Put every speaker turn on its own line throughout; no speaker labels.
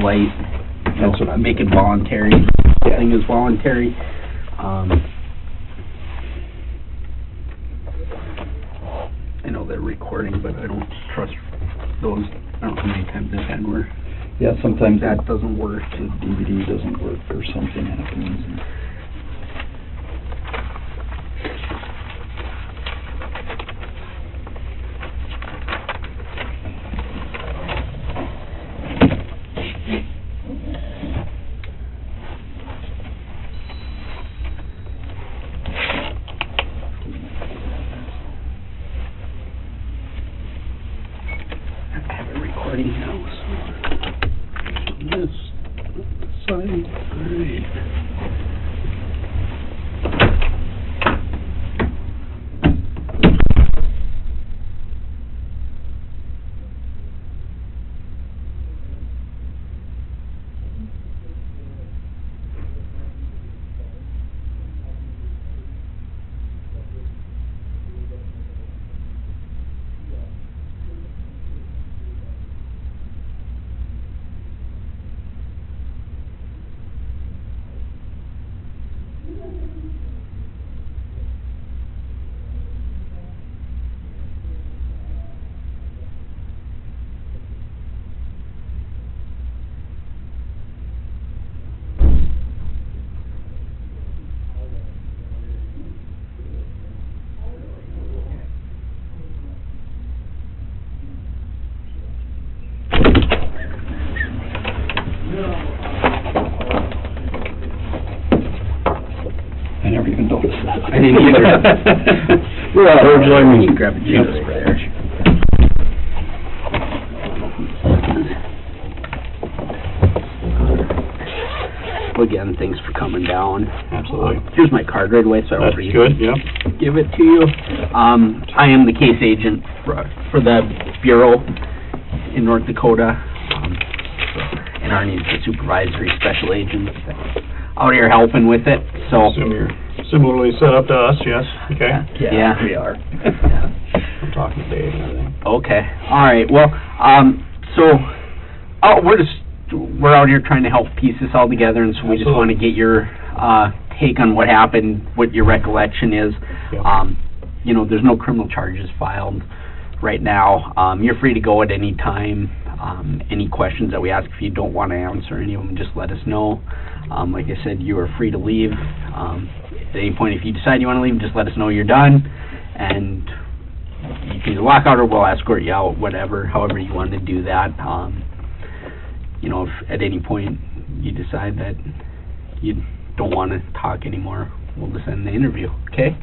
light,
That's what I'm
make it
doing.
voluntary. The thing is voluntary. I know they're recording, but I don't trust those. I don't know how many times I've had where
Yeah, sometimes
that doesn't work.
the DVD doesn't work or something happens.
I have it recording now, so this side. Alright.
I never even noticed that.
I didn't either.
Well, join me.
You can grab a juice right there. Well, again, thanks for coming down.
Absolutely.
Here's my card right away, so I
That's
don't
good, yep.
give it to you. I am the case agent for the Bureau in North Dakota, and Arnie's the supervisory special agent out here helping with it, so.
Assume you're similarly set up to us, yes, okay.
Yeah.
We are.
I'm talking to Dave and everything.
Okay, all right, well, we're out here trying to help piece this all together, and so we just
Absolutely.
want to get your take on what happened, what your recollection is.
Yep.
You know, there's no criminal charges filed right now. You're free to go at any time. Any questions that we ask, if you don't want to answer any of them, just let us know. Like I said, you are free to leave. At any point, if you decide you want to leave, just let us know you're done, and you can either walk out or we'll escort you out, whatever, however you want to do that. You know, if at any point you decide that you don't want to talk anymore, we'll just end the interview, okay?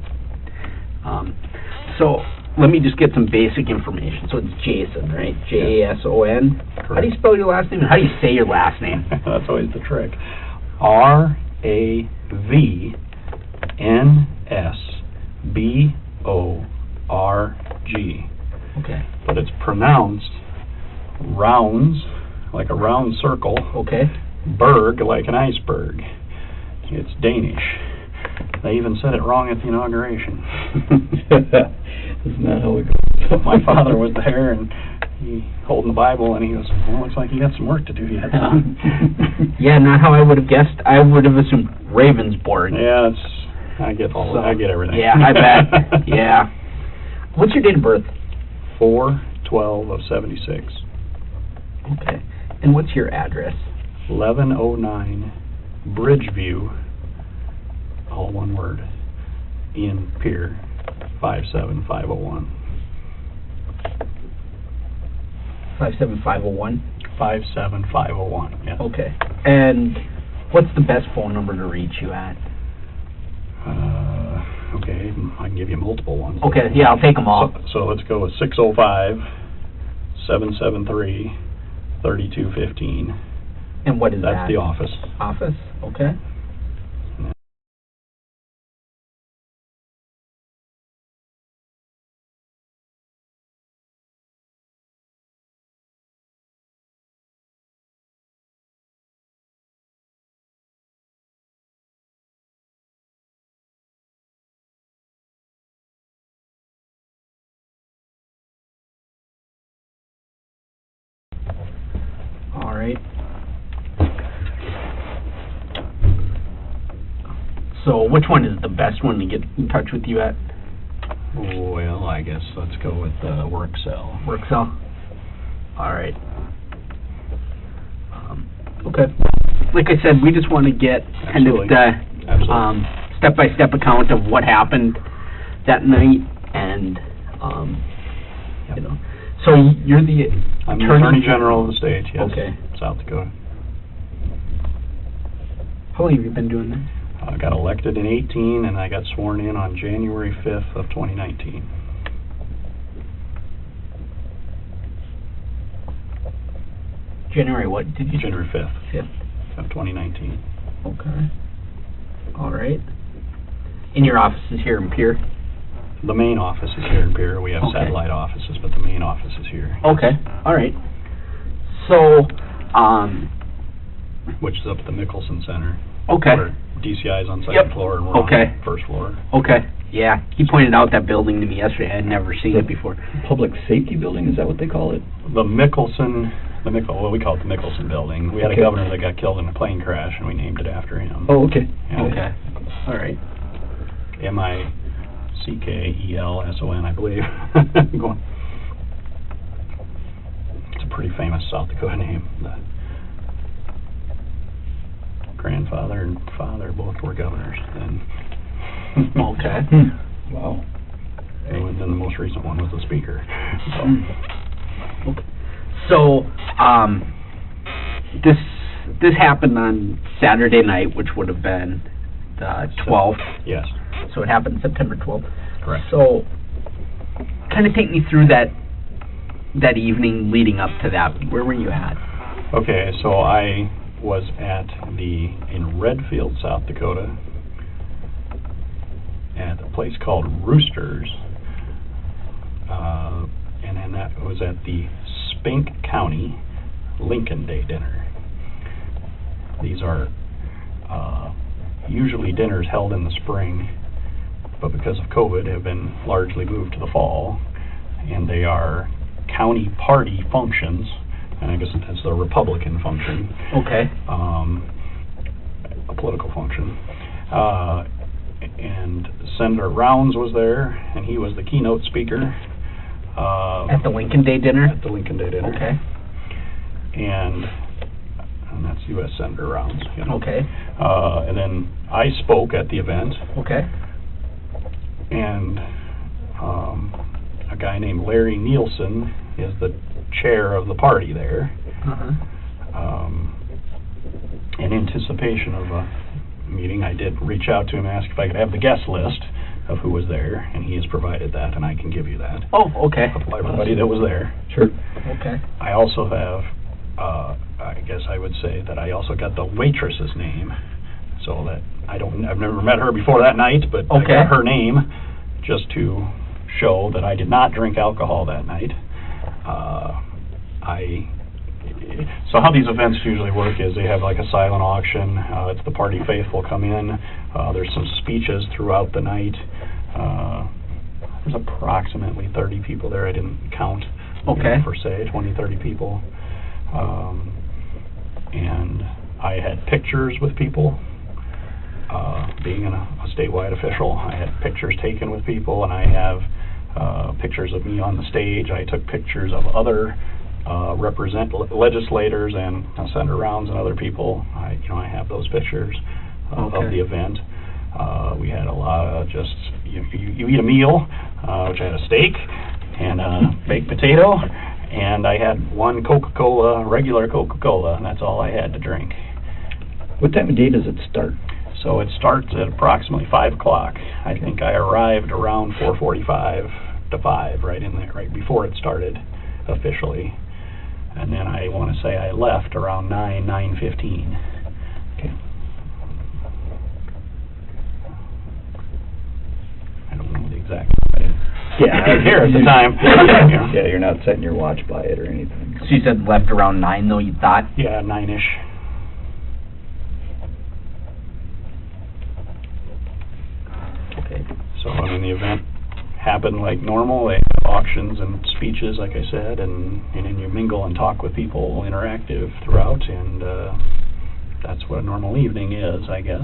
So let me just get some basic information. So it's Jason, right? Jason. How do you spell your last name, and how do you say your last name?
That's always the trick. R-A-V-N-S-B-O-R-G.
Okay.
But it's pronounced rounds, like a round circle,
Okay.
berg, like an iceberg. It's Danish. They even said it wrong at the inauguration.
Isn't that how it goes?
My father was there, and he holding the Bible, and he goes, well, looks like you got some work to do yet.
Yeah, not how I would have guessed. I would have assumed Ravensbourg.
Yeah, I get everything.
Yeah, I bet. Yeah. What's your date of birth?
4/12/76.
Okay. And what's your address?
1109 Bridgeview, all one word, Ian Pier, 57501.
57501?
57501, yeah.
Okay. And what's the best phone number to reach you at?
Okay, I can give you multiple ones.
Okay, yeah, I'll take them all.
So let's go with 605-773-3215.
And what is that?
That's the office.
Office, okay. All right. So which one is the best one to get in touch with you at?
Well, I guess let's go with work cell.
Work cell? All right. Okay. Like I said, we just want to get kind of the step-by-step account of what happened that night, and you know. So you're the
I'm the Attorney General of the state, yes.
Okay.
South Dakota.
How long have you been doing this?
I got elected in 18, and I got sworn in on January 5th of 2019.
January what did you say?
January 5th
5th.
of 2019.
Okay. All right. And your office is here in Pierre?
The main office is here in Pierre. We have
Okay.
satellite offices, but the main office is here.
Okay. All right. So,
which is up at the Mickelson Center.
okay.
Where DCI is on second
Yep.
floor, and we're
Okay.
on first floor.
Okay. Yeah. He pointed out that building to me yesterday. I had never seen it before.
Public safety building, is that what they call it?
The Mickelson, well, we call it the Mickelson Building. We had
Okay.
a governor that got killed in a plane crash, and we named it after him.
Oh, okay.
Yeah.
Okay. All right.
Mickelson, I believe. It's a pretty famous South Dakota name. The grandfather and father both were governors then.
Okay.
Wow.
And then the most recent one was the speaker.
Okay. So, this happened on Saturday night, which would have been the 12th.
Yes,
So it happened September 12th.
correct.
So, kind of take me through that evening leading up to that. Where were you at?
Okay, so I was in Redfield, South Dakota, at a place called Roosters, and then that was at the Spink County Lincoln Day dinner. These are usually dinners held in the spring, but because of COVID have been largely moved to the fall, and they are county party functions, and I guess that's the Republican function.
Okay.
A political function. And Senator Rounds was there, and he was the keynote speaker.
At the Lincoln Day dinner?
At the Lincoln Day dinner.
Okay.
And that's U.S. Senator Rounds. You know.
Okay.
And then I spoke at the event,
Okay.
and a guy named Larry Nielsen is the chair of the party there.
Uh-huh.
In anticipation of a meeting, I did reach out to him and ask if I could have the guest list of who was there, and he has provided that, and I can give you that.
Oh, okay.
Of everybody that was there.
Sure.
Okay.
I also have, I guess I would say that I also got the waitress's name, so that I've never met her before that night, but I
Okay.
got her name just to show that I did not drink alcohol that night. So how these events usually work is they have like a silent auction. It's the party faithful come in. There's some speeches throughout the night. There's approximately 30 people there. I didn't count.
Okay.
Per se, 20, 30 people. And I had pictures with people. Being a statewide official, I had pictures taken with people, and I have pictures of me on the stage. I took pictures of other legislators and Senator Rounds and other people. I have those pictures of the event. We had a lot of just you eat a meal, which I had a steak and a baked potato, and I had one Coca-Cola, regular Coca-Cola, and that's all I had to drink.
What time of day does it start?
So it starts at approximately 5 o'clock. I think I arrived around 4:45 to 5, right in there, right before it started officially. And then I want to say I left around 9:15.
Okay.
I don't know the exact time.
Yeah,
I was here at the time.
Yeah, you're not setting your watch by it or anything.
So you said left around 9, though, you thought?
Yeah, 9-ish.
Okay.
So, I mean, the event happened like normal. They have auctions and speeches, like I said, and then you mingle and talk with people, interactive throughout, and that's what a normal evening is, I guess.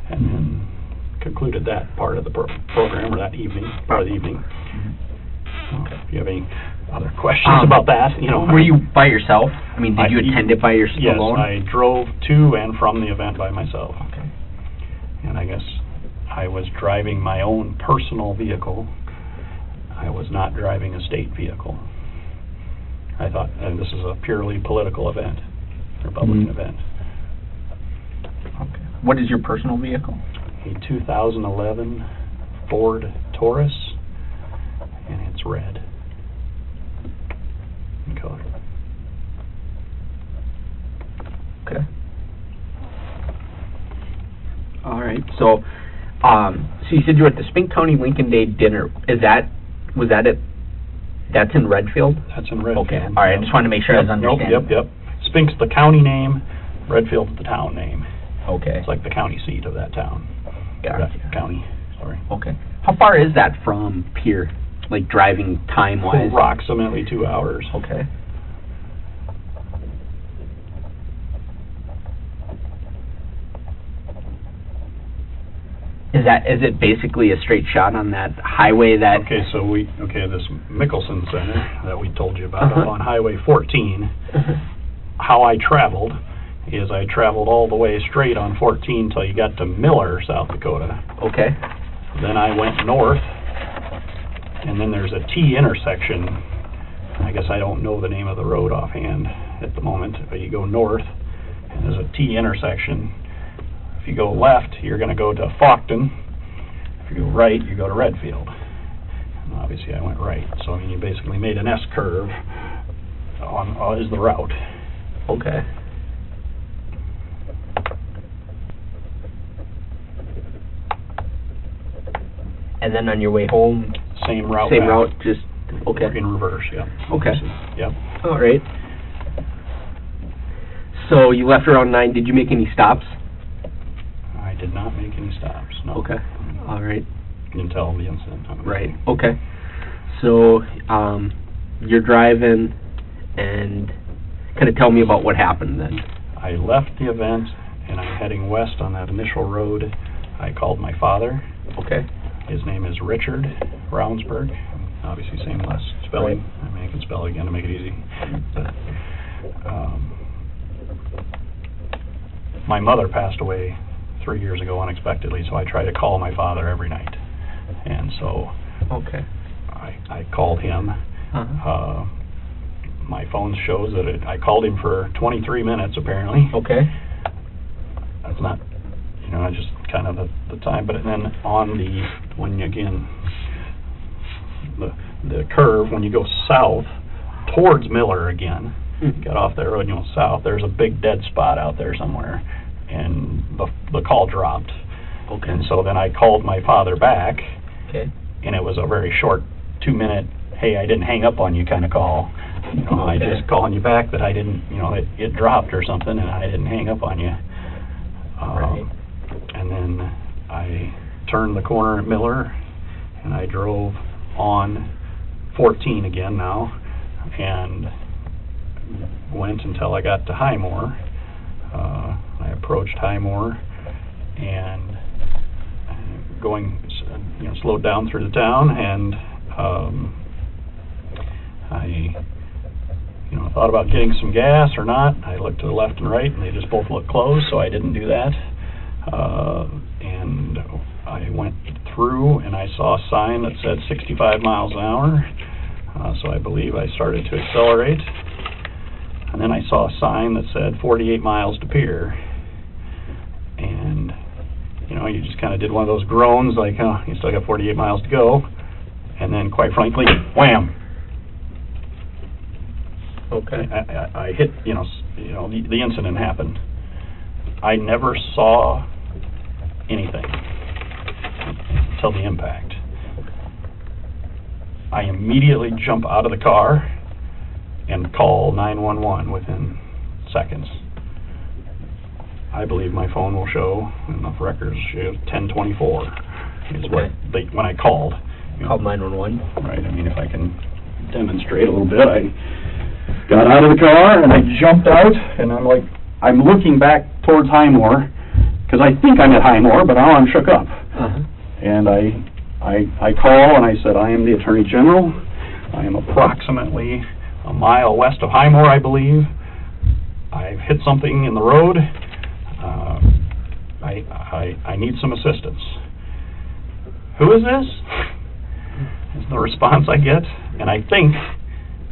And then concluded that part of the program, or that evening, part of the evening.
Okay.
If you have any other questions about that, you know.
Were you by yourself? I mean, did you attend it by yourself alone?
Yes, I drove to and from the event by myself.
Okay.
And I guess I was driving my own personal vehicle. I was not driving a state vehicle. I thought, and this is a purely political event, Republican event.
Okay. What is your personal vehicle?
A 2011 Ford Taurus, and it's red in color.
Okay. All right. So, so you said you were at the Spink County Lincoln Day dinner. Was that it? That's in Redfield?
That's in Redfield.
Okay. All right. I just wanted to make sure I was understanding.
Yep. Spink's the county name. Redfield's the town name.
Okay.
It's like the county seat of that town.
Gotcha.
That county. Sorry.
Okay. How far is that from here, like driving time-wise?
Approximately 2 hours.
Okay. Is it basically a straight shot on that highway that...
Okay, so this Mickelson Center that we told you about up on Highway 14, how I traveled is I traveled all the way straight on 14 till you got to Miller, South Dakota.
Okay.
Then I went north, and then there's a T intersection. I guess I don't know the name of the road offhand at the moment, but you go north, and there's a T intersection. If you go left, you're going to go to Faulkton. If you go right, you go to Redfield. And obviously, I went right. So, I mean, you basically made an S-curve is the route.
Okay. And then on your way home?
Same route.
Same route, just, okay.
In reverse, yeah.
Okay.
Yep.
All right. So you left around 9. Did you make any stops?
I did not make any stops, no.
Okay. All right.
Until the incident.
Right. Okay. So you're driving, and kind of tell me about what happened then.
I left the event, and I'm heading west on that initial road. I called my father.
Okay.
His name is Richard Brownsburg. Obviously, same last spelling. Right. I mean, I can spell it again to make it easy. But, my mother passed away 3 years ago unexpectedly, so I try to call my father every night. And so
okay.
I called him. My phone shows that I called him for 23 minutes, apparently.
Okay.
That's not, just kind of the time. But then on the curve, when you go south towards Miller again, get off that road and you go south, there's a big dead spot out there somewhere, and the call dropped.
Okay.
And so then I called my father back.
Okay.
And it was a very short 2-minute, hey, I didn't hang up on you kind of call. Okay. I just calling you back that I didn't, it dropped or something, and I didn't hang up on you.
Right.
And then I turned the corner at Miller, and I drove on 14 again now, and went until I got to Highmore. I approached Highmore, and going, slowed down through the town, and I thought about getting some gas or not. I looked to the left and right, and they just both looked closed, so I didn't do that. And I went through, and I saw a sign that said 65 miles an hour, so I believe I started to accelerate. And then I saw a sign that said 48 miles to Pier. And, you just kind of did one of those groans, like, you still got 48 miles to go. And then, quite frankly, wham!
Okay.
I hit, the incident happened. I never saw anything until the impact. I immediately jump out of the car and call 911 within seconds. I believe my phone will show, and the records show 1024 is what when I called.
Called 911?
Right, I mean, if I can demonstrate a little bit, I got out of the car, and I jumped out, and I'm looking back towards Highmore, because I think I'm at Highmore, but now I'm shook up. And I call and I said, I am the Attorney General. I am approximately a mile west of Highmore, I believe. I've hit something in the road. I need some assistance. Who is this? Is the response I get. And I think,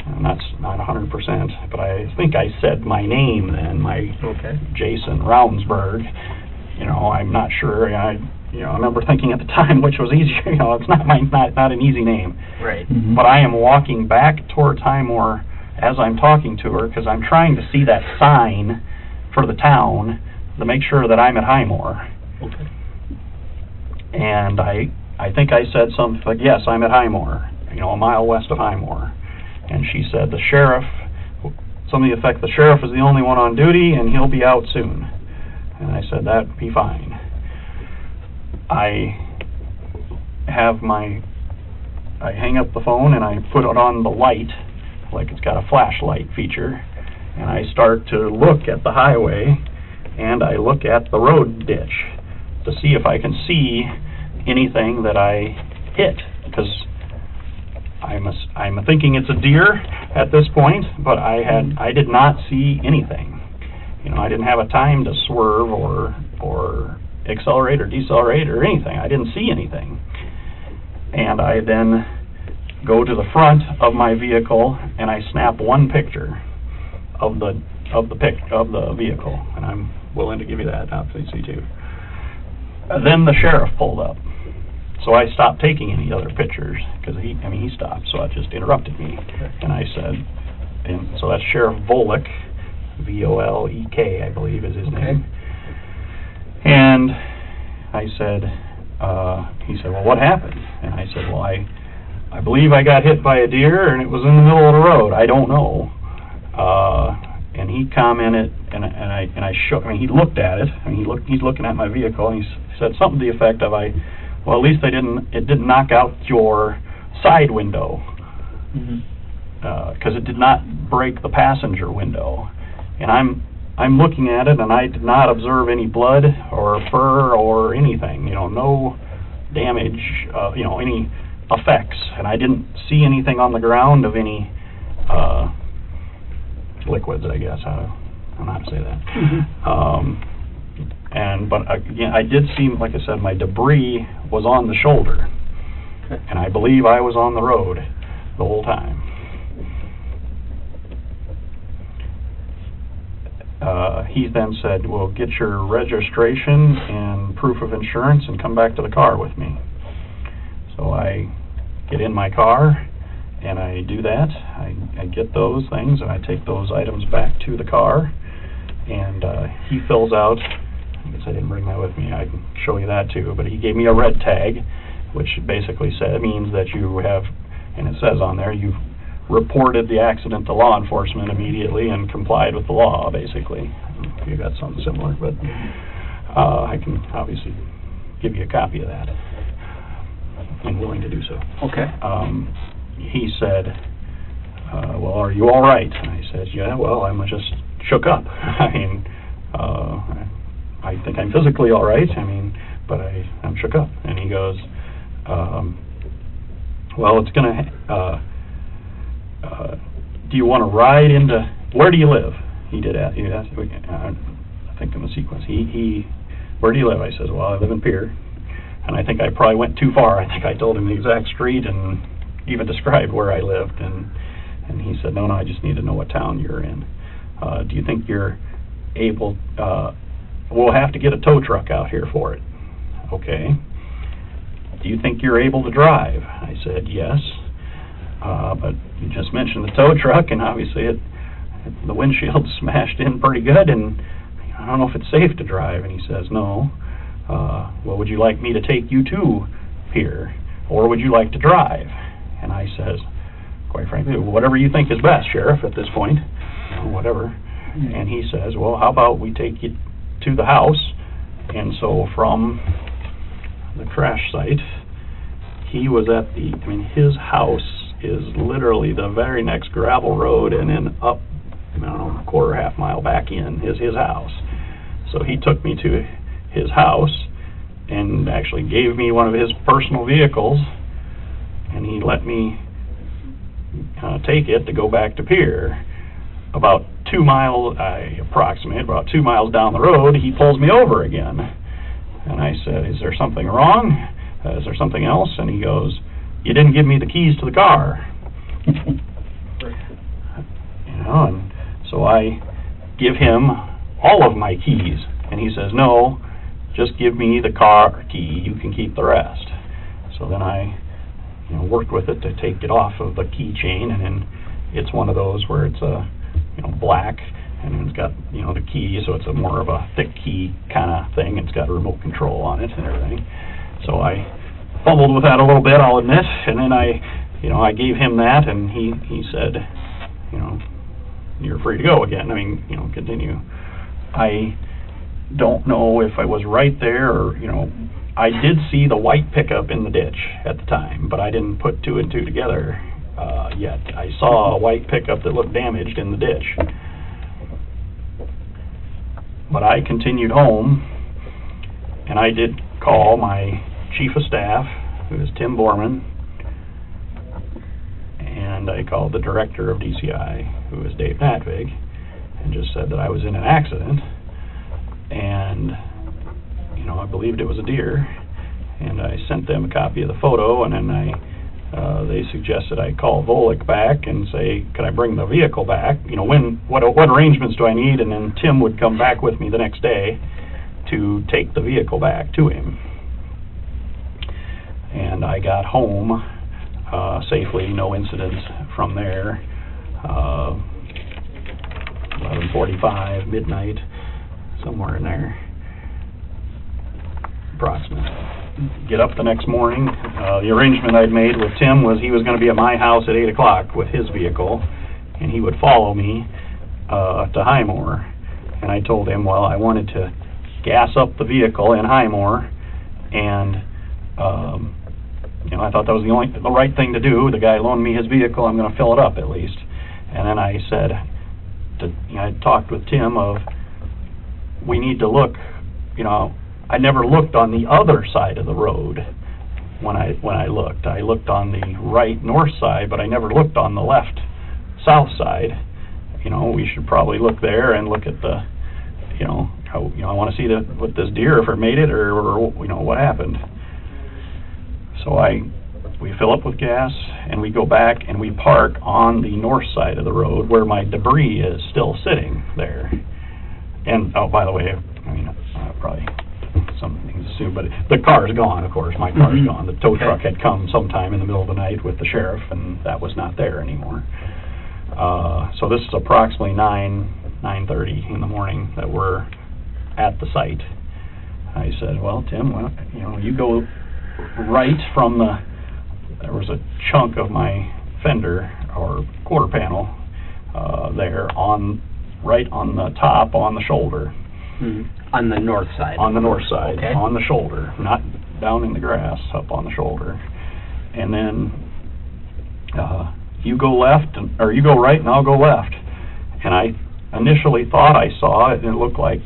and that's not 100%, but I think I said my name then, Jason Ravnsburg. You know, I'm not sure. I remember thinking at the time which was easier. You know, it's not an easy name.
Right.
Mm-hmm.
But I am walking back towards Highmore as I'm talking to her because I'm trying to see that sign for the town to make sure that I'm at Highmore.
Okay.
And I think I said something like, yes, I'm at Highmore, you know, a mile west of Highmore. And she said, the sheriff, something to the effect, the sheriff is the only one on duty and he'll be out soon. And I said, that'd be fine. I hang up the phone and I put it on the light, like it's got a flashlight feature, and I start to look at the highway and I look at the road ditch to see if I can see anything that I hit, because I'm thinking it's a deer at this point, but I did not see anything. You know, I didn't have a time to swerve or accelerate or decelerate or anything. I didn't see anything. And I then go to the front of my vehicle and I snap one picture of the vehicle, and I'm willing to give you that, obviously, too. Then the sheriff pulled up. So I stopped taking any other pictures, because he stopped, so it just interrupted me. And I said, and so that's Sheriff Volek, V-O-L-E-K, I believe is his name. And I said, he said, well, what happened? And I said, well, I believe I got hit by a deer, and it was in the middle of the road. I don't know. And he commented, and I shook. I mean, he looked at it. I mean, he's looking at my vehicle, and he said something to the effect of, well, at least it didn't knock out your side window, because it did not break the passenger window. And I'm looking at it, and I did not observe any blood or fur or anything. You know, no damage. You know, any effects, and I didn't see anything on the ground of any liquids, I guess. I don't know how to say that. But again, I did see, like I said, my debris was on the shoulder, and I believe I was on the road the whole time. He then said, well, get your registration and proof of insurance and come back to the car with me. So I get in my car, and I do that. I get those things, and I take those items back to the car, and he fills out, I guess I didn't bring that with me, I can show you that too, but he gave me a red tag, which basically means that you have, and it says on there, you've reported the accident to law enforcement immediately and complied with the law, basically. You got something similar, but I can obviously give you a copy of that. I'm willing to do so.
Okay.
He said, well, are you all right? And I said, yeah, well, I'm just shook up. I mean, I think I'm physically all right, but I'm shook up. And he goes, well, it's going to, do you want to ride into, where do you live? He did ask, I think in the sequence, where do you live? I said, well, I live in Pierre. And I think I probably went too far. I think I told him the exact street and even described where I lived. And he said, no, I just need to know what town you're in. Do you think you're able, we'll have to get a tow truck out here for it. Okay. Do you think you're able to drive? I said, yes. But you just mentioned the tow truck, and obviously the windshield smashed in pretty good, and I don't know if it's safe to drive. And he says, no. Well, would you like me to take you to Pierre, or would you like to drive? And I says, quite frankly, whatever you think is best, Sheriff, at this point, whatever. And he says, well, how about we take you to the house? And so from the crash site, he was at his house is literally the very next gravel road, and then up, I don't know, a quarter, half mile back in is his house. So he took me to his house, and actually gave me one of his personal vehicles, and he let me take it to go back to Pier. About 2 miles, I approximate, about 2 miles down the road, he pulls me over again. And I said, is there something wrong? Is there something else? And he goes, you didn't give me the keys to the car. And so I give him all of my keys. And he says, no, just give me the car key, you can keep the rest. So then I worked with it to take it off of the keychain, and then it's one of those where it's black, and it's got the key, so it's more of a thick key kind of thing. It's got a remote control on it and everything. So I fumbled with that a little bit, I'll admit, and then I gave him that, and he said, you're free to go again. Continue. I don't know if I was right there, or I did see the white pickup in the ditch at the time, but I didn't put two and two together yet. I saw a white pickup that looked damaged in the ditch. But I continued home, and I did call my chief of staff, who is Tim Borman, and I called the director of DCI, who is Dave Natvig, and just said that I was in an accident, and I believed it was a deer, and I sent them a copy of the photo, and then they suggested I call Volick back and say, could I bring the vehicle back? What arrangements do I need? And then Tim would come back with me the next day to take the vehicle back to him. And I got home safely, no incidents from there. 11:45, midnight, somewhere in there, approximately. Get up the next morning. The arrangement I'd made with Tim was he was going to be at my house at 8 o'clock with his vehicle, and he would follow me to Highmore. And I told him, well, I wanted to gas up the vehicle in Highmore, and I thought that was the right thing to do. The guy loaned me his vehicle, I'm going to fill it up at least. And then I said, I talked with Tim of, we need to look, I never looked on the other side of the road when I looked. I looked on the right north side, but I never looked on the left south side. We should probably look there and look at the, I want to see what this deer, if it made it, or what happened. So we fill up with gas, and we go back and we park on the north side of the road where my debris is still sitting there. And, oh, by the way, probably some things assumed, but the car is gone, of course. My car is gone. The tow truck had come sometime in the middle of the night with the sheriff, and that was not there anymore. So this is approximately 9:30 in the morning that we're at the site. I said, well, Tim, you go right from there was a chunk of my fender or quarter panel there right on the top, on the shoulder.
On the north side? On the north side,
okay. On the shoulder, not down in the grass, up on the shoulder. And then you go left, or you go right and I'll go left. And I initially thought I saw it, and it looked like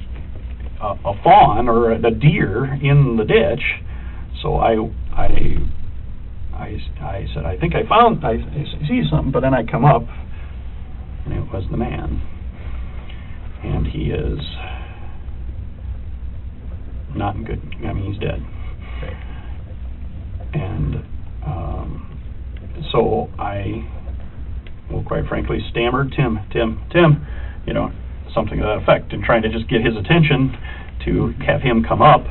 a fawn or a deer in the ditch. So I said, I think I see something, but then I come up, and it was the man. And he is not in good, he's dead.
Okay.
And so I, quite frankly, stammered, Tim, something to that effect, and trying to just get his attention to have him come up,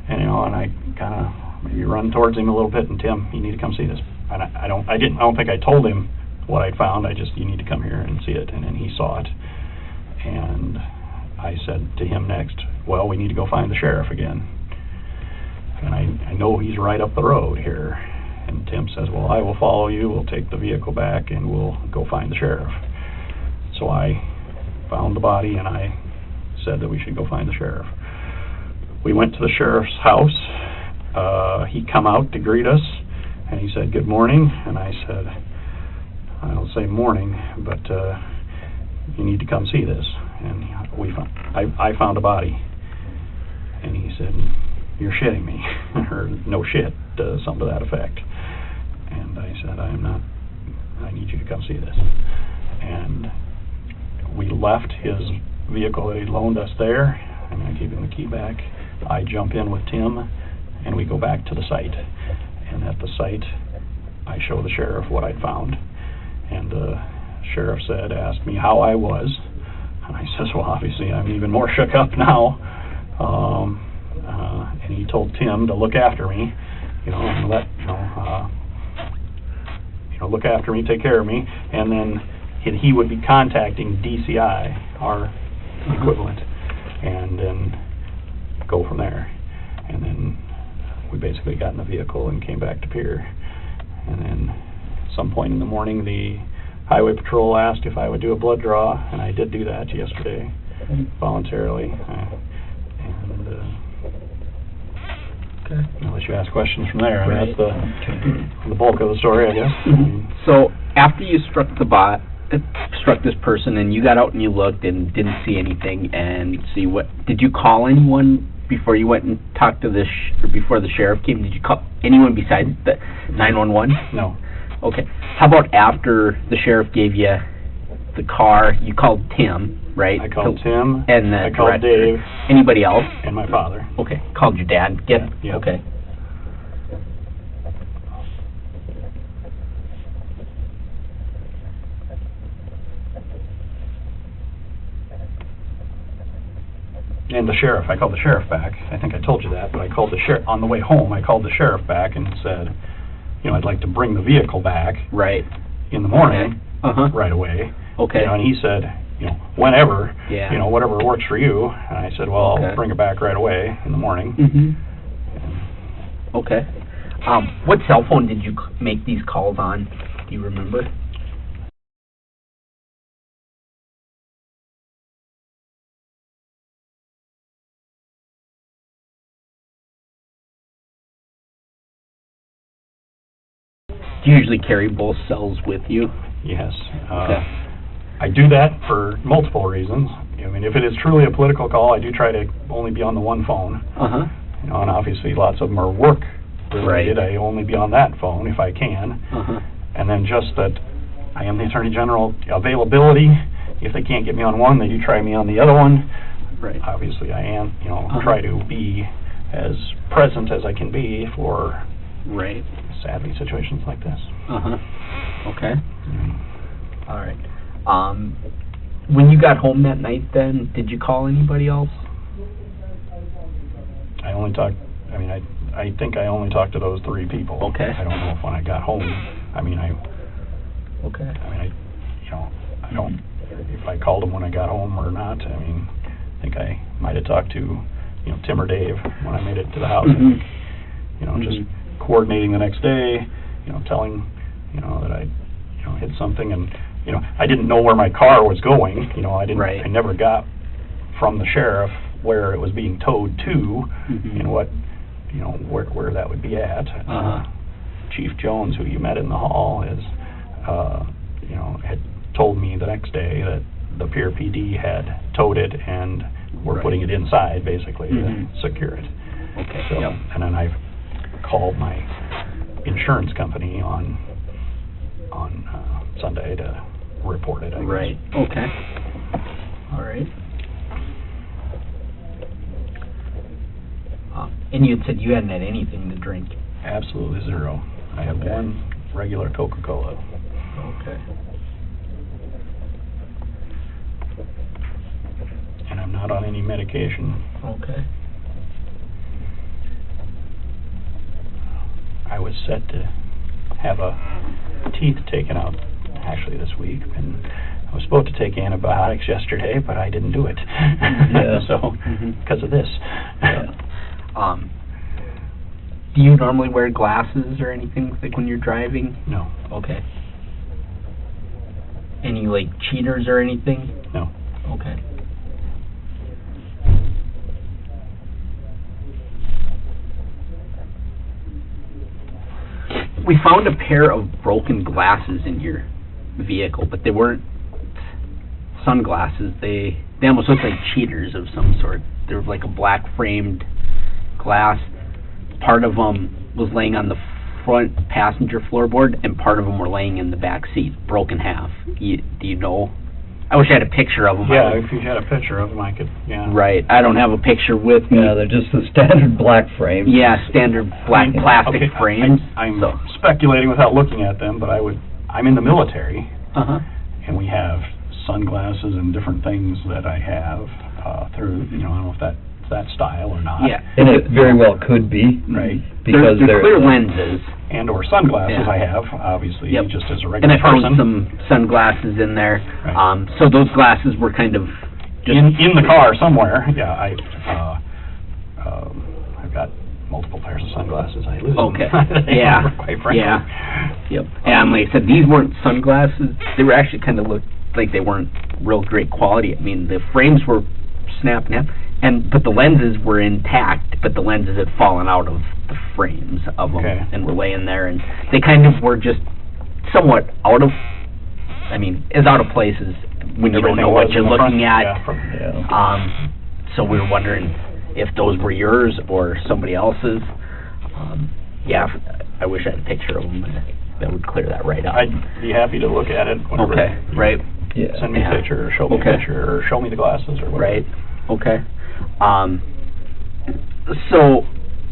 and I kind of maybe run towards him a little bit, and Tim, you need to come see this. And I don't think I told him what I'd found. You need to come here and see it. And then he saw it, and I said to him next, well, we need to go find the sheriff again. And I know he's right up the road here. And Tim says, well, I will follow you. We'll take the vehicle back, and we'll go find the sheriff. So I found the body, and I said that we should go find the sheriff. We went to the sheriff's house. He come out to greet us, and he said, good morning. And I said, I don't say morning, but you need to come see this. And I found a body. And he said, you're shitting me, or no shit, something to that effect. And I said, I am not, I need you to come see this. And we left his vehicle that he loaned us there. I'm going to give him the key back. I jump in with Tim, and we go back to the site. And at the site, I show the sheriff what I'd found. And the sheriff asked me how I was. And I says, well, obviously, I'm even more shook up now. And he told Tim to look after me, and look after me, take care of me. And then he would be contacting DCI, our equivalent, and then go from there. And then we basically got in the vehicle and came back to Pier. And then at some point in the morning, the Highway Patrol asked if I would do a blood draw, and I did do that yesterday voluntarily.
Okay.
Unless you ask questions from there, I mean, that's the bulk of the story, I guess.
So after you struck this person, and you got out and you looked and didn't see anything, and see what did you call anyone before you went and talked to or before the sheriff came? Did you call anyone besides the 911?
No.
Okay. How about after the sheriff gave you the car, you called Tim, right?
I called Tim,
and the
I called
director.
Dave.
Anybody else?
And my father.
Okay. Called your dad?
Yeah.
Okay.
And the sheriff, I called the sheriff back. I think I told you that, but I called the sheriff on the way home. I called the sheriff back and said, I'd like to bring the vehicle back
right
in the morning,
okay.
right away.
Okay.
And he said, whenever,
yeah.
Whatever works for you. And I said, well,
okay.
I'll bring it back right away in the morning.
Mm-hmm. Okay. What cell phone did you make these calls on? Do you remember? Do you usually carry both cells with you?
Yes.
Okay.
I do that for multiple reasons. I mean, if it is truly a political call, I do try to only be on the one phone.
Uh-huh.
And obviously lots of them are work related.
Right.
I only be on that phone if I can.
Uh-huh.
And then just that I am the Attorney General, availability. If they can't get me on one, they do try me on the other one.
Right.
Obviously I am, try to be as present as I can be for
right.
sadly situations like this.
Uh-huh. Okay. All right. When you got home that night then, did you call anybody else?
I think I only talked to those three people.
Okay.
I don't know if when I got home,
okay.
I don't, if I called them when I got home or not. I think I might have talked to, Tim or Dave when I made it to the house.
Mm-hmm.
Just coordinating the next day, telling, that I, hit something, and, I didn't know where my car was going. I never got from the sheriff where it was being towed to, and what, where that would be at. Chief Jones, who you met in the hall, had told me the next day that the Pier PD had towed it and were putting it inside, basically, to secure it.
Okay.
So, and then I called my insurance company on Sunday to report it, I guess.
Right. Okay. All right. And you had said you hadn't had anything to drink.
Absolutely zero. I have one regular Coca-Cola.
Okay.
And I'm not on any medication.
Okay.
I was set to have teeth taken out actually this week, and I was supposed to take antibiotics yesterday, but I didn't do it.
Yeah.
So, because of this.
Yeah. Do you normally wear glasses or anything like when you're driving?
No.
Okay. Any like cheaters or anything?
No.
Okay. We found a pair of broken glasses in your vehicle, but they weren't sunglasses. They almost looked like cheaters of some sort. They were like a black framed glass. Part of them was laying on the front passenger floorboard, and part of them were laying in the back seat, broken half. Do you know? I wish I had a picture of them.
Yeah, if you had a picture of them, I could, yeah.
Right. I don't have a picture with me.
Yeah, they're just the standard black frames.
Yeah, standard black plastic
Okay,
frames.
I'm speculating without looking at them, but I'm in the military,
Uh-huh.
and we have sunglasses and different things that I have through, I don't know if that's that style or not.
Yeah.
And it very well could be.
Right.
Because
they're clear lenses.
And or sunglasses
Yeah.
I have, obviously,
Yep.
just as a
And
regular
I found
person.
some sunglasses in there.
Right.
So those glasses were kind of just
in the car somewhere. Yeah, I've got multiple pairs of sunglasses. I lose
Okay.
them.
Yeah.
Quite frankly.
Yeah. Yep. And like I said, these weren't sunglasses. They were actually kind of looked like they weren't real great quality. I mean, the frames were snapped in half, but the lenses were intact, but the lenses had fallen out of the frames of them and were laying there, and they kind of were just somewhat out of places when you don't know what you're looking at. So we were wondering if those were yours or somebody else's. I wish I had a picture of them. That would clear that right up.
I'd be happy to look at it.
Okay, right.
Yeah. Send me a picture, or show me a picture, or show me the glasses, or whatever.
Right. Okay. So,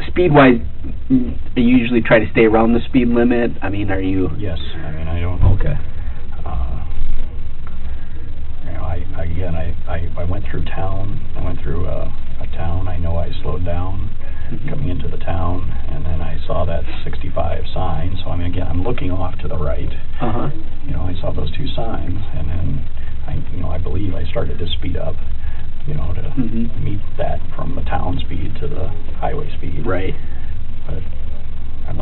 speed-wise, you usually try to stay around the speed limit? I mean, are you...
Yes. I mean, I don't...
Okay.
I went through town. I went through a town. I know I slowed down coming into the town, and then I saw that 65 sign. So, I mean, again, I'm looking off to the right.
Uh-huh.
I saw those two signs, and then, I believe I started to speed up, to meet that from the town speed to the highway speed.
Right.
But, I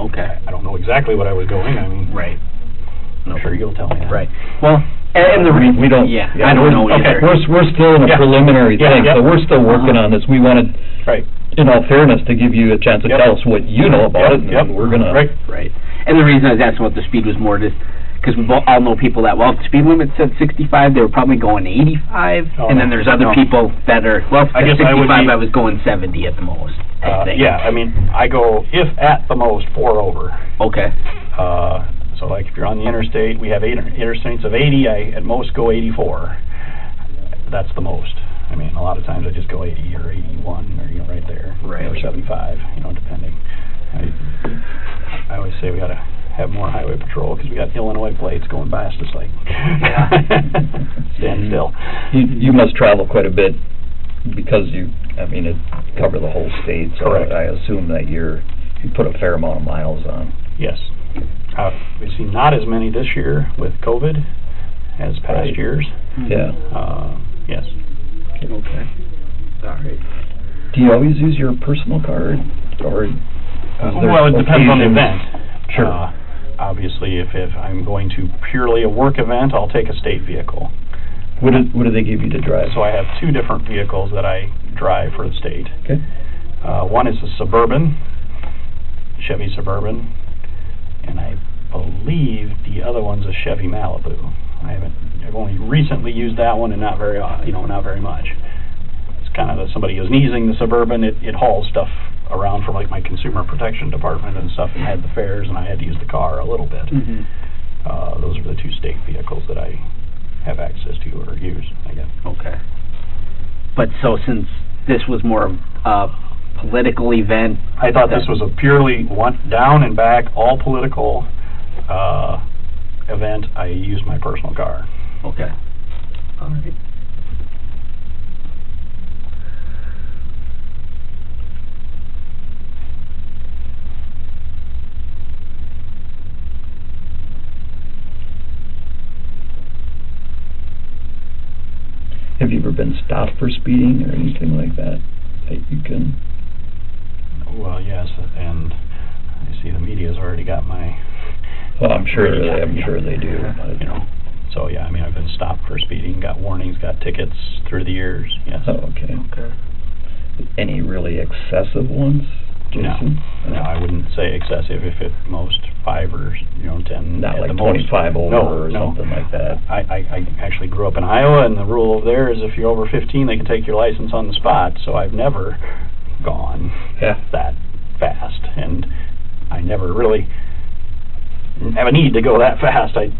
don't know exactly what I was going. I mean,
right.
I'm sure you'll tell me that.
Right. Well, and the
we don't.
Yeah, I don't know either.
We're still in a preliminary thing, so we're still working on this. We wanted, in all fairness, to give you a chance to tell us what you know about it, and we're gonna.
Right. And the reason I was asking what the speed was more just because we all know people that, well, if the speed limit said 65, they were probably going 85, and then there's other people that are, well, if it said 65, I was going 70 at the most.
Yeah, I mean, I go, if at the most, 4 over.
Okay.
So, like, if you're on the interstate, we have interstates of 80, I at most go 84. That's the most. I mean, a lot of times I just go 80 or 81, or, right there.
Right.
Or 75, depending. I always say we got to have more highway patrol because we got Illinois plates going by us just like stand still.
You must travel quite a bit because it cover the whole state, so
Correct.
I assume that you put a fair amount of miles on.
Yes. We've seen not as many this year with COVID as past years.
Yeah.
Yes.
Okay. All right.
Do you always use your personal card, or?
Well, it depends on the event.
Sure.
Obviously, if I'm going to purely a work event, I'll take a state vehicle.
What do they give you to drive?
So I have 2 different vehicles that I drive for the state.
Okay.
One is a Suburban, Chevy Suburban, and I believe the other one's a Chevy Malibu. I've only recently used that one, and not very much. It's kind of somebody who's using the Suburban. It hauls stuff around from like my consumer protection department and stuff, and had the fares, and I had to use the car a little bit. Those are the 2 state vehicles that I have access to or use, I guess.
Okay. But so since this was more of a political event,
I thought this was a purely down and back, all political event. I used my personal car.
Okay. All right.
Have you ever been stopped for speeding or anything like that you can?
Well, yes, and I see the media's already got my...
Well, I'm sure they do.
So, yeah, I mean, I've been stopped for speeding, got warnings, got tickets through the years, yes.
Oh, okay. Any really excessive ones, Jason?
No, I wouldn't say excessive. If at most 5 or 10.
Not
at
like
the
25
most.
over or something like that.
I actually grew up in Iowa, and the rule over there is if you're over 15, they can take your license on the spot. So I've never gone
Yeah.
that fast, and I never really have a need to go that fast. I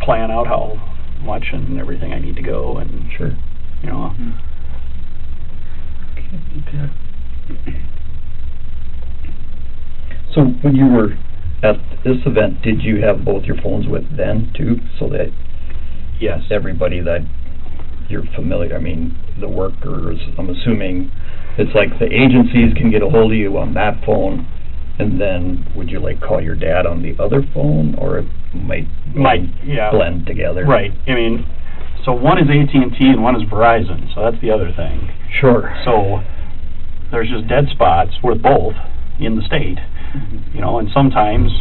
plan out how much and everything I need to go, and
Sure.
you know.
Okay. So when you were at this event, did you have both your phones with then too, so that
Yes.
everybody that you're familiar, I mean, the workers, I'm assuming it's like the agencies can get a hold of you on that phone, and then would you like call your dad on the other phone, or it might
yeah.
blend together?
Right. I mean, so one is AT&T and one is Verizon, so that's the other thing.
Sure.
So there's just dead spots with both in the state, you know, and sometimes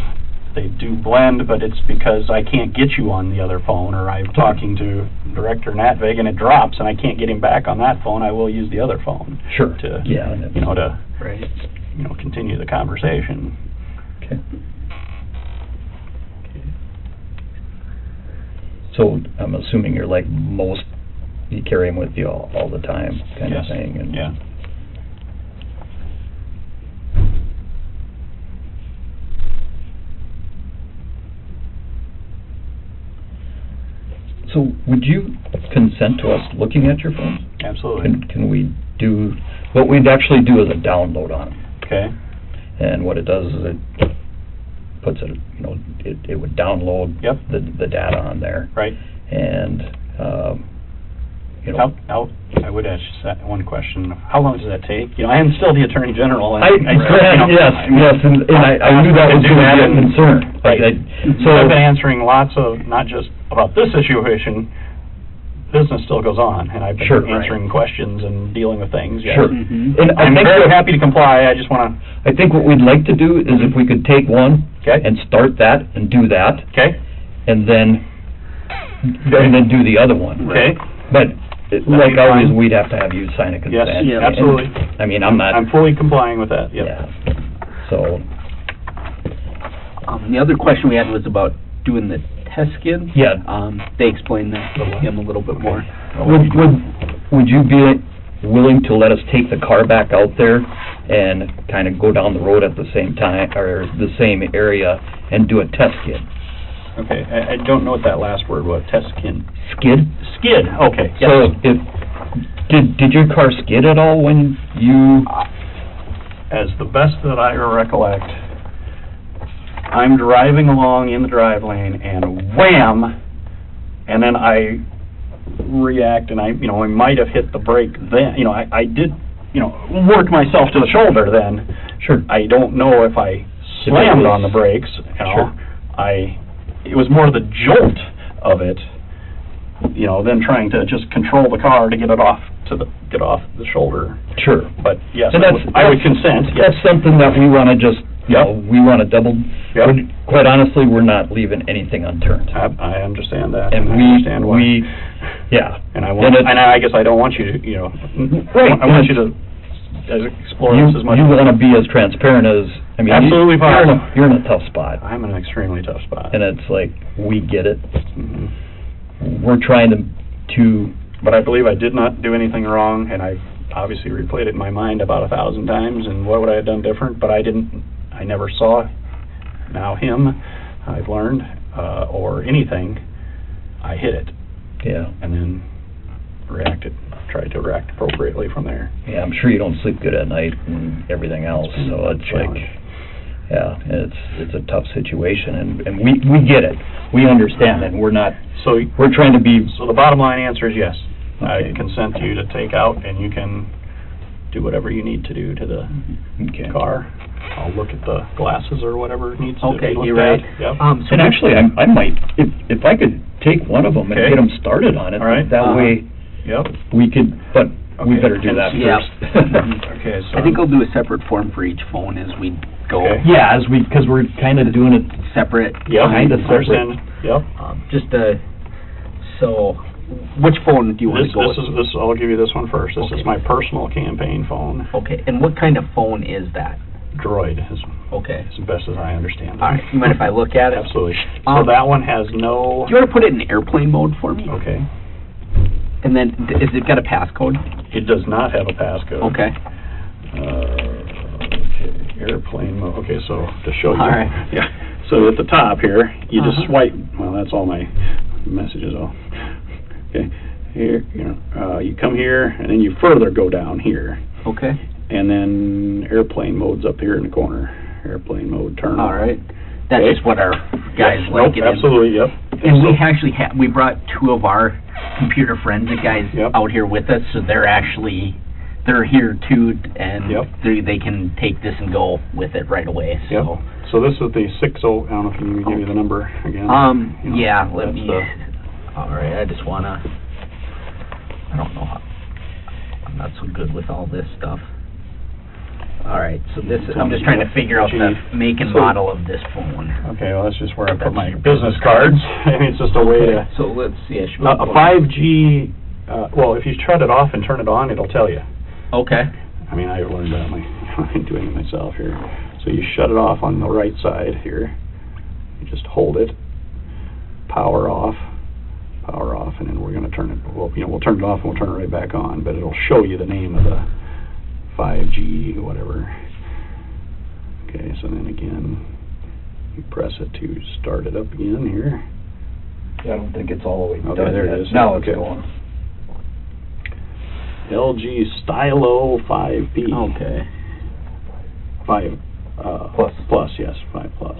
they do blend, but it's because I can't get you on the other phone, or I'm talking to Director Natvig and it drops and I can't get him back on that phone. I will use the other phone.
Sure.
To,
yeah.
you know, to,
Right.
you know, continue the conversation.
Okay. So I'm assuming you're like most, you carry them with you all the time, kind
Yes.
of thing. And
Yeah.
So would you consent to us looking at your phone?
Absolutely.
Can we do, what we'd actually do is a download on them.
Okay.
And what it does is it puts it, you know, it would download
Yep.
the data on there.
Right.
And, you know.
I would ask you one question. How long does that take? You know, I am still the Attorney General. And
Yes, and I knew that was going to be a concern.
Right.
So
I've been answering lots of, not just about this situation, business still goes on, and I've been
Sure.
answering questions and dealing with things. Yes.
Sure.
Mm-hmm.
And
I'm very happy to comply. I just want to.
I think what we'd like to do is if we could take one
Okay.
and start that and do that,
Okay.
and then do the other one.
Okay.
But like
be
always,
fine.
we'd have to have you sign a consent.
Yes.
Yeah.
Absolutely.
I mean, I'm not.
I'm fully complying with that. Yep.
Yeah. So.
The other question we had was about doing the test skid.
Yeah.
They explained that to him a little bit more.
Would you be willing to let us take the car back out there and kind of go down the road at the same time, or the same area, and do a test skid?
Okay. I don't know what that last word was. Test skid.
Skid?
Skid. Okay. Yes.
So, did your car skid at all when you...
As the best that I recollect, I'm driving along in the drive lane and wham, and then I react and I might have hit the brake then. You know, I did, work myself to the shoulder then.
Sure.
I don't know if I slammed on the brakes,
Sure.
It was more the jolt of it, than trying to just control the car to get off the shoulder.
Sure.
But yes,
And
I would consent. Yes.
That's something that we want to just, we want to double.
Yep.
Quite honestly, we're not leaving anything unturned.
I understand that.
And
I understand why.
Yeah.
And I guess I don't want you to,
Right.
I want you to explore this as much.
You want to be as transparent as, I mean,
Absolutely fine.
You're in a tough spot.
I'm in an extremely tough spot.
And it's like, we get it.
Mhm.
We're trying to.
But I believe I did not do anything wrong, and I obviously replayed it in my mind about 1,000 times, and what would I have done different? But I never saw him, I've learned, or anything. I hit it.
Yeah.
And then tried to react appropriately from there.
Yeah, I'm sure you don't sleep good at night and everything else, so it's like, yeah, it's a tough situation, and we get it. We understand it, and we're trying to be...
So the bottom line answer is yes.
Okay.
I consent to you to take out, and you can do whatever you need to do to the car. I'll look at the glasses or whatever needs to be looked
you're right.
at. Yep.
And actually, I might, if I could take one of them and
Okay.
get them started on it,
All right.
that way
Yep.
we could, but we
Okay.
better do that
Yeah.
first.
Okay, so...
I think I'll do a separate form for each phone as we go.
Okay.
Yeah, because we're kind of doing it
Separate.
Yep,
kind of
understand. Yep.
So, which phone do you want to go with?
I'll give you this one first. This
Okay.
is my personal campaign phone.
Okay, and what kind of phone is that?
Droid is
Okay.
as best as I understand it.
All right, you mind if I look at it?
Absolutely. So that one has no...
Do you want to put it in airplane mode for me?
Okay.
And then, is it got a passcode?
It does not have a passcode.
Okay.
airplane mode. Okay, so to show you.
All right.
Yeah. So at the top here, you just
Uh-huh.
swipe. Well, that's all my messages. All. Okay. Here, you come here, and then you further go down here,
Okay.
and then airplane mode's up here in the corner. Airplane mode, turn on.
All right. That's
Okay.
just what our guys
Yep,
like
nope,
it in.
absolutely, yep.
And we actually we brought two of our computer forensic guys
Yep.
out here with us, so they're here too, and
Yep.
they can take this and go with it right away.
Yep.
So,
So this is the 60. I don't know if you need me to give you the number again. You know,
yeah, let
that's
me.
the-
All right, I just wanna. I don't know how. I'm not so good with all this stuff. All right, so this I'm just trying to figure out the make and
So-
model of this phone.
Okay, well, that's just where I put
That's
my
your
business cards. I mean, it's just a way to...
So let's see. I should
A 5G, well, if you shut it off and turn it on, it'll tell you.
Okay.
I mean, I learned that doing it myself here. So you shut it off on the right side here. You just hold it, power off, and then we're going to turn it, well, we'll turn it off and we'll turn it right back on, but it'll show you the name of the 5G, whatever. Okay, so then again, you press it to start it up again here.
Yeah, I don't think it's all the way
Okay,
done
there
yet.
it is.
Now it's
Okay.
going.
LG Stylo 5P.
Okay.
5
Plus.
Plus, yes, 5 Plus.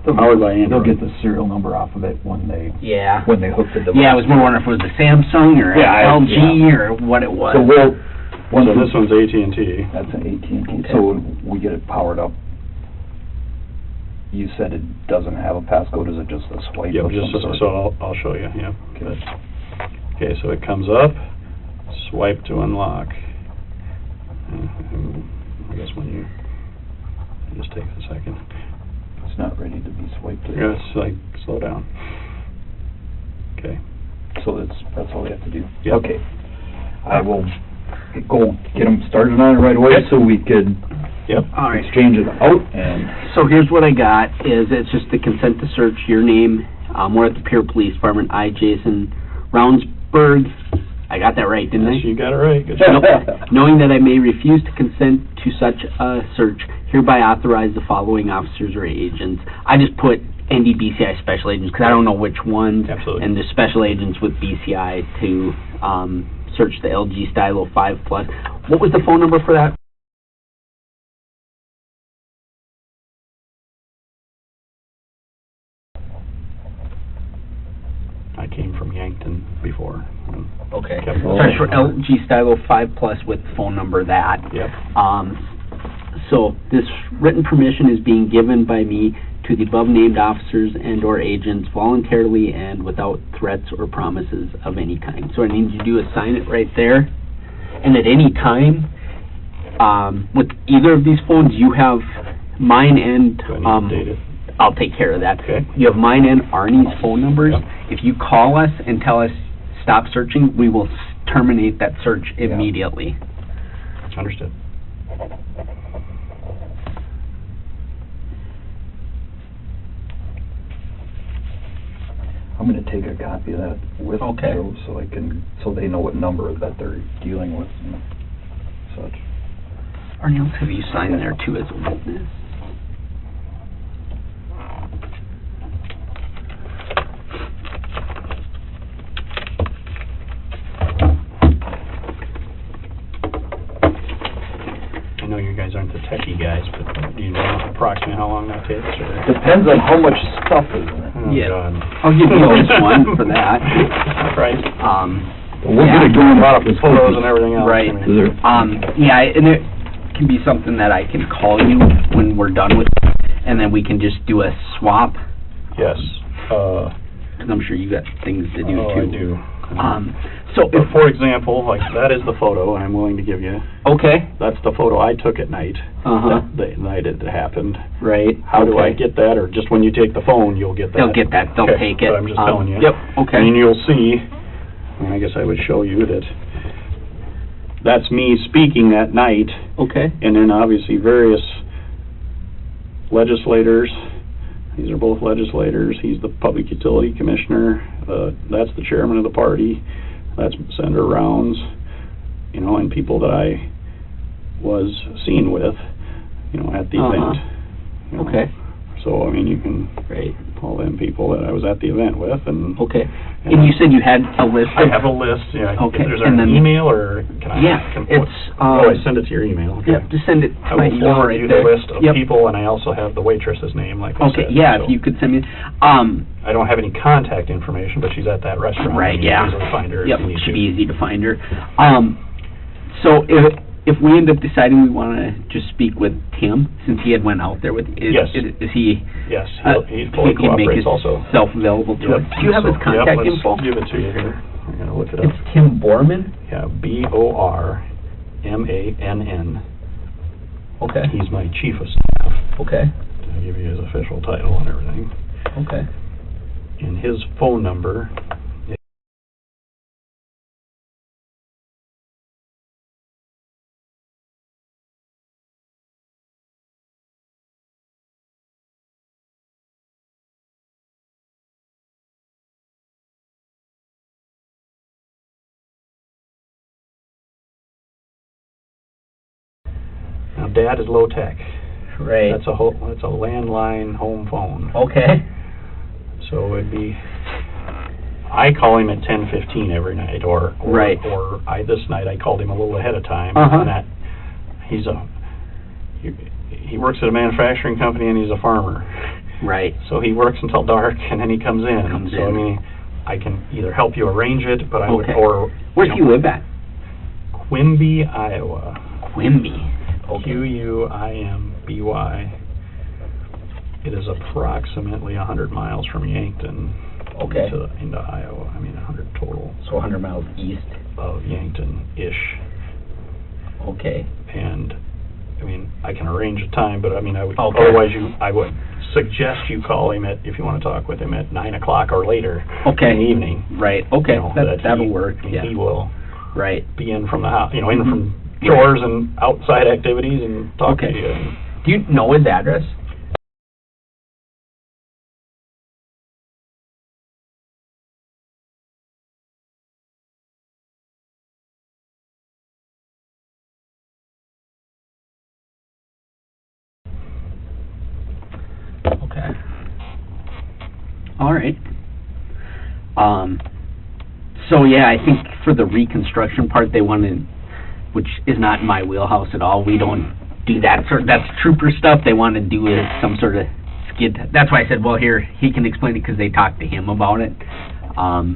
They'll
Powered by Android.
They'll get the serial number off of it when they
Yeah.
hook the device.
Yeah, I was more wondering if it was a Samsung or
Yeah,
LG or what it was.
So we'll,
So this one's AT&T.
that's an AT&T,
Okay.
so when we get it powered up, you said it doesn't have a passcode, is it just a swipe
Yep,
of
just
some sort?
so I'll show you, yeah.
Okay.
Okay, so it comes up, swipe to unlock. I guess when you, it just takes a second.
It's not ready to be swiped.
Yeah, it's like, slow down. Okay.
So that's all we have to do?
Yep.
Okay. I will go get them started on it right away so we could
Yep.
All right.
exchange it out and...
So here's what I got, is it's just the consent to search, your name, we're at the Pier Police Department, I, Jason Rounsberg. I got that right, didn't I?
Yes, you got it right, good
Nope.
job.
Knowing that I may refuse to consent to such a search, hereby authorize the following officers or agents. I just put NDBCI special agents, because I don't know which ones.
Absolutely.
And the special agents with BCI to search the LG Stylo 5 Plus. What was the phone number for that?
I came from Yankton before.
Okay.
Kept
Search for LG Stylo 5 Plus with phone number that.
Yep.
So this written permission is being given by me to the above-named officers and/or agents voluntarily and without threats or promises of any kind. So what I need you to do is sign it right there. And at any time, with either of these phones, you have mine and
Do I need to date it?
I'll take care of that.
Okay.
You have mine and Arnie's phone numbers.
Yep.
If you call us and tell us stop searching, we will terminate that search immediately.
Understood.
I'm gonna take a copy of that with
Okay.
Joe so they know what number that they're dealing with and such.
Arnie, let's have you sign there too as a witness.
I know you guys aren't the techie guys, but do you know approximately how long that takes, or?
Depends on how much stuff is in it.
Oh,
Yeah.
God.
I'll give you this one for that.
Right.
We'll get it going right up as
Photos and everything else.
Right.
I mean.
Yeah, and it can be something that I can call you when we're done with it, and then we can just do a swap,
Yes.
because I'm sure you got things to do
Oh,
too.
I do.
So
But
if,
for example, like, that is the photo I'm willing to give you.
okay,
That's the photo I took at night,
uh-huh,
the night it happened.
right.
How do I
okay.
get that, or just when you take the phone, you'll get that?
They'll get that, they'll
Okay,
take it.
but I'm just telling you.
Yep, okay.
And you'll see, and I guess I would show you that that's me speaking that night,
Okay,
and then obviously various legislators. These are both legislators. He's the Public Utility Commissioner. That's the chairman of the party. That's Senator Rounds, and people that I was seen with. at the event.
Okay.
So, I mean, you can
Right.
call them people that I was at the event with, and...
Okay. And you said you had a list
I
of...
have a list, yeah.
Okay.
Is there
And
an
then-
email, or can I...
Yeah, it's,
I send it to your email? Okay.
Yep, just send it to
I
my
will
email
forward
right
you
there.
the list of
Yep.
people, and I also have the waitress's name, like I
Okay,
said.
yeah,
so
if you could send me...
I don't have any contact information, but she's at that restaurant.
Right,
and you
yeah.
can easily find her
Yep,
if you need
should
to.
be easy to find her. So if we end up deciding we want to just speak with Tim, since he had went out there with...
Yes.
Is he...
Yes, he fully
he'd make
cooperates also.
himself available to us. Do you have his
So,
contact
let's
info?
give it to you here. I'm going to look it up.
It's Tim Borman?
Yeah, B-O-R-M-A-N-N.
Okay.
He's my chief of staff.
Okay.
I'll give you his official title and everything.
Okay.
And his phone number is... Now, Dad is low tech.
Right.
That's a landline home phone.
Okay.
So it'd be, I call him at 10:15 every night, or
Right.
or this night I called him a little ahead of time.
Uh-huh.
And that he works at a manufacturing company, and he's a farmer.
Right.
So he works until dark, and then he comes in. I mean, I can either help you arrange it, but I would,
Okay.
or...
Where do you live at?
Quimby, Iowa.
Quimby. Okay.
Q-U-I-M-B-Y. It is approximately 100 miles from Yankton.
Okay.
Into Iowa. I mean, 100 total.
So 100 miles east.
Of Yankton-ish.
Okay.
And, I mean, I can arrange a time, but I mean, I would,
Okay.
otherwise I would suggest you call him if you want to talk with him at 9 o'clock or later.
Okay.
In the evening.
Right. Okay. That'll
he,
work. Yeah.
He will
Right.
be in from the house, in from chores and outside activities, and talk to you.
Do you know his address? Okay. All right. So yeah, I think for the reconstruction part, they wanted, which is not in my wheelhouse at all. We don't do that that's trooper stuff. They want to do some sort of skid. That's why I said, well, here he can explain it, because they talked to him about it. I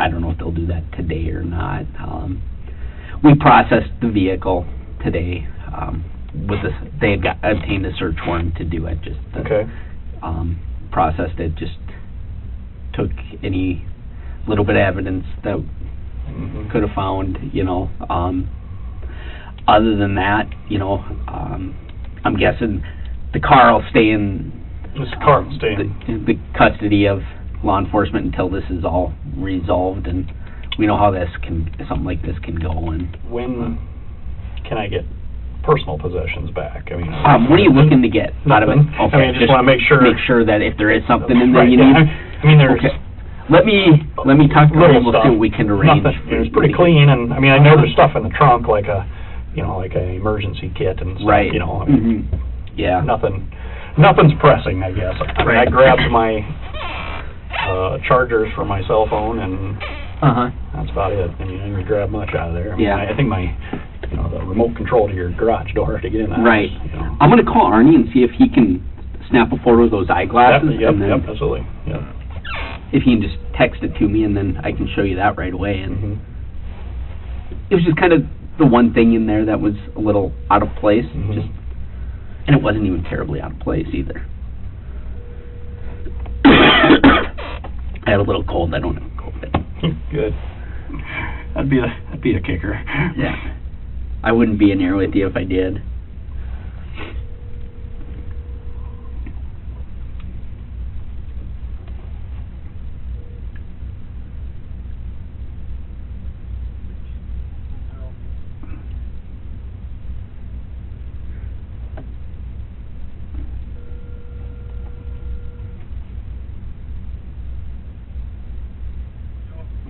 don't know if they'll do that today or not. We processed the vehicle today. They had obtained a search warrant to do it. Just
Okay.
Processed it. Just took any little bit of evidence that could have found. Other than that, I'm guessing the car will stay in the custody of law enforcement until this is all resolved, and we know how something like this can go. And
when can I get personal possessions back? I mean,
what are you looking to get out of it?
Nothing.
Okay,
I mean, I just want to make sure
that if there is something in there
Right,
you
yeah.
need.
I mean, there's
Okay. Let me talk to
little
him. We'll
stuff.
see what we can arrange.
Nothing. It's pretty clean, and I mean, I know there's stuff in the trunk, like an emergency kit and stuff.
Right.
I mean,
Yeah.
Nothing's pressing, I guess. I mean, I grabbed my chargers for my cell phone, and that's about it. I mean, I didn't grab much out of there. I mean,
Yeah.
I think the remote control to your garage door to get in the house.
Right. I'm going to call Arnie and see if he can snap a photo of those eyeglasses.
Yep,
and then
absolutely. Yep.
if he can just text it to me, and then I can show you that right away. And it was just kind of the one thing in there that was a little out of place. And it wasn't even terribly out of place either. I had a little cold. I don't have COVID.
Good. That'd be a kicker.
Yeah. I wouldn't be in here with you if I did.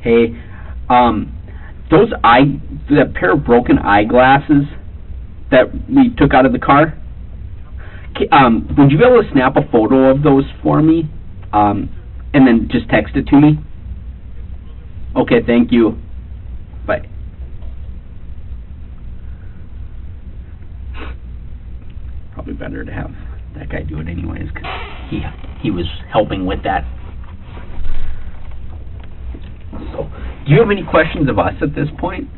Hey, that pair of broken eyeglasses that we took out of the car? Would you be able to snap a photo of those for me, and then just text it to me? Okay, thank you. Bye. Probably better to have that guy do it anyways, because he was helping with that. So, do you have any questions of us at this point?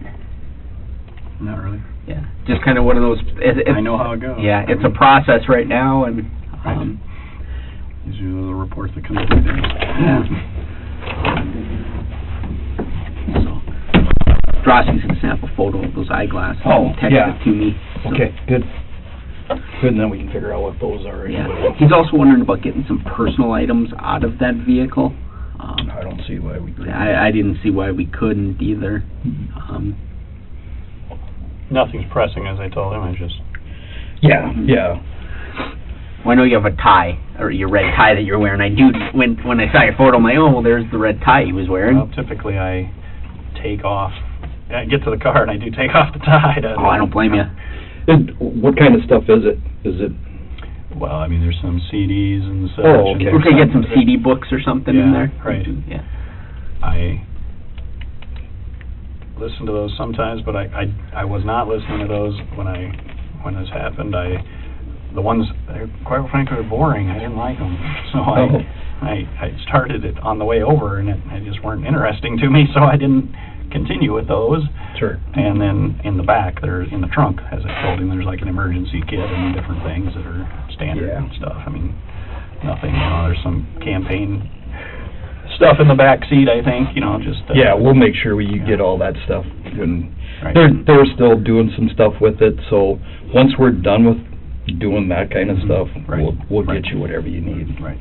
Not really.
Yeah, just kind of one of those.
I know how it goes.
Yeah, it's a process right now, and
these are the reports that come every day.
Yeah. So, Drossky's gonna snap a photo of those eyeglasses and text it to me. So.
Okay, good. Good, and then we can figure out what those are.
Yeah. He's also wondering about getting some personal items out of that vehicle.
I don't see why we couldn't.
I didn't see why we couldn't either.
Nothing's pressing, as I told him. I just...
Yeah.
Well, I know you have a tie, or your red tie that you're wearing. I do, when I saw your photo, I'm like, oh, well, there's the red tie he was wearing.
Well, typically I take off... I get to the car and I do take off the tie.
I don't blame you.
And what kind of stuff is it? Is it...
Well, I mean, there's some CDs and such.
Oh, okay.
We could get some CD books or something in there.
Right.
Yeah.
I listen to those sometimes, but I was not listening to those when this happened. The ones, quite frankly, are boring. I didn't like them, so I started it on the way over, and they just weren't interesting to me, so I didn't continue with those.
Sure.
And then in the back, in the trunk, as I told him, there's like an emergency kit and different things that are standard and stuff. I mean, nothing, there's some campaign stuff in the back seat, I think, just...
yeah, we'll make sure you get all that stuff. And
right.
They're still doing some stuff with it, so once we're done with doing that kind of stuff, we'll get you whatever you need.
Right.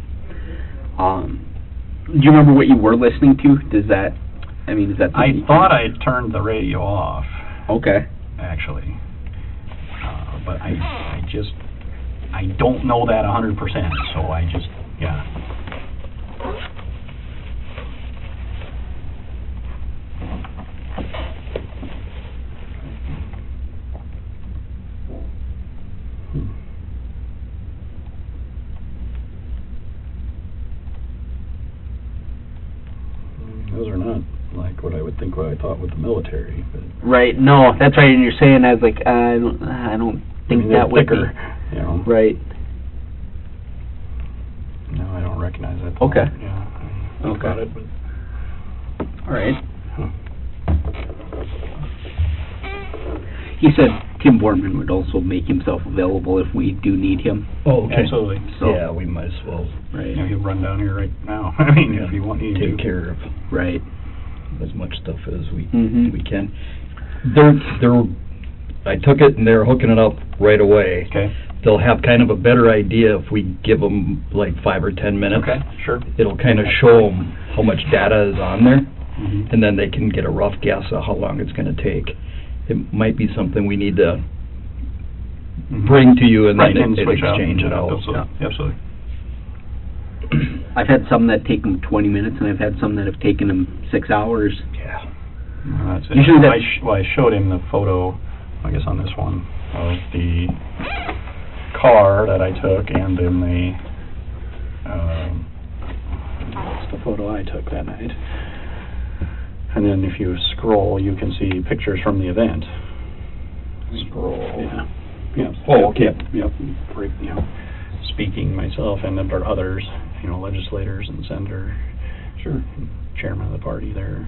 Do you remember what you were listening to? Is that
I thought I turned the radio off.
Okay.
Actually. But I don't know that 100%, so I just, Those are not like what I thought with the military. But
right. No, that's right. And you're saying, I was like, I don't think that would
thicker,
be right.
No, I don't recognize that.
Okay.
Yeah. I got it. But
all right. He said Tim Borman would also make himself available if we do need him.
Oh, okay.
Absolutely.
So, yeah, we might as well.
Right.
He'll run down here right now. I mean, if you want to
take care of
as
much stuff as we can. I took it and they're hooking it up right away.
Okay.
They'll have kind of a better idea if we give them like 5 or 10 minutes.
Okay, sure.
It'll kind of show them how much data is on there, and then they can get a rough guess of how long it's going to take. It might be something we need to bring to you and then exchange it out.
Absolutely.
I've had some that take them 20 minutes, and I've had some that have taken them 6 hours.
Yeah.
That's it.
Usually
I showed him the photo, I guess on this one, of the car that I took, and in the that's the photo I took that night. And then if you scroll, you can see pictures from the event. Scroll. Yeah.
Oh, okay.
Yep. Speaking myself and then others, legislators and senator, chairman of the party there.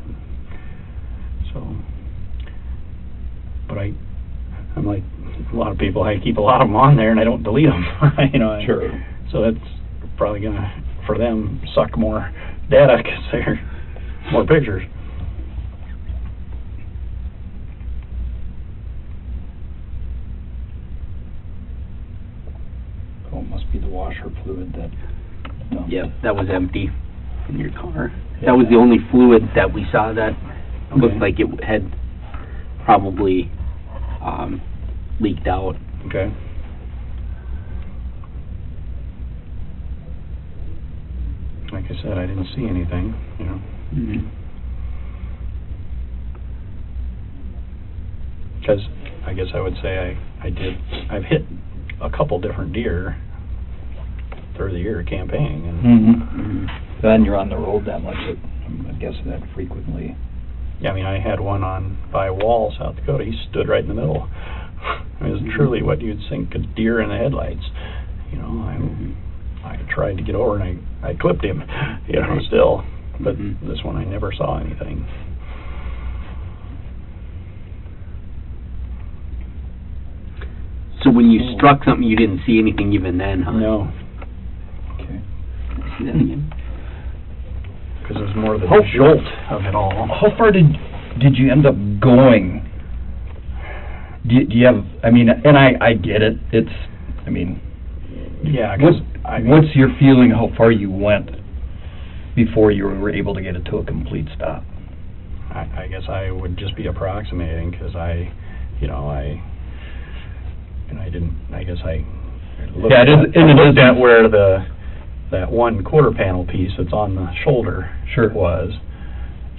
So, but I'm like a lot of people. I keep a lot of them on there, and I don't delete them.
Sure.
So that's probably gonna, for them, suck more data because they're more pictures.
Oh, it must be the washer fluid that dumped.
Yep, that was empty in your car. Yeah. That was the only fluid that we saw that looked like it had probably leaked out.
Okay. Like I said, I didn't see anything, Because I guess I would say I've hit a couple different deer through the year campaigning, and
Then you're on the road that much, I'm guessing that frequently.
yeah, I mean, I had one by Wall, South Dakota. He stood right in the middle. I mean, it was truly what you'd think a deer in the headlights. You know, I tried to get over and I clipped him, you know, still. But this one I never saw anything.
So when you struck something, you didn't see anything even then, huh?
No,
Okay.
See that again?
because it was more the
How-
jolt of it all.
How far did you end up going? Do you have, I mean, and I get it, it's, I mean,
Yeah, because
what's your feeling how far you went before you were able to get it to a complete stop?
I guess I would just be approximating, because I didn't, I guess I looked,
Yeah, it is- and it
looked
is-
at where that one quarter panel piece that's on the shoulder
Sure.
was,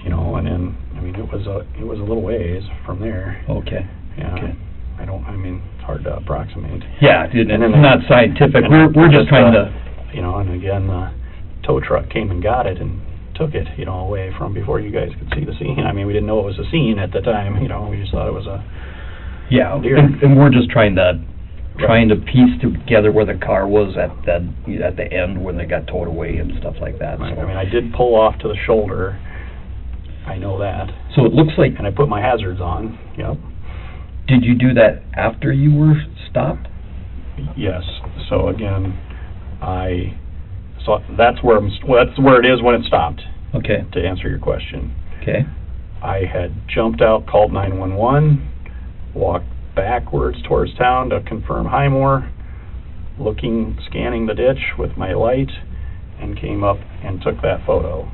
you know, and then, I mean, it was a little ways from there.
Okay.
Yeah,
Okay.
I mean, it's hard to approximate.
Yeah, it's
And then
not scientific,
and
we're just trying to,
You know, and again, the tow truck came and got it and took it, you know, away from before you guys could see the scene. I mean, we didn't know it was a scene at the time, you know, we just thought it was a
yeah,
deer.
and we're just trying to piece together where the car was at the end when they got towed away and stuff like that,
I
so.
mean, I did pull off to the shoulder, I know that,
So it looks like,
and I put my hazards on, yep.
did you do that after you were stopped?
Yes, so again, so that's where it is when it stopped,
Okay,
to answer your question.
okay,
I had jumped out, called 911, walked backwards towards town to confirm Highmore, scanning the ditch with my light, and came up and took that photo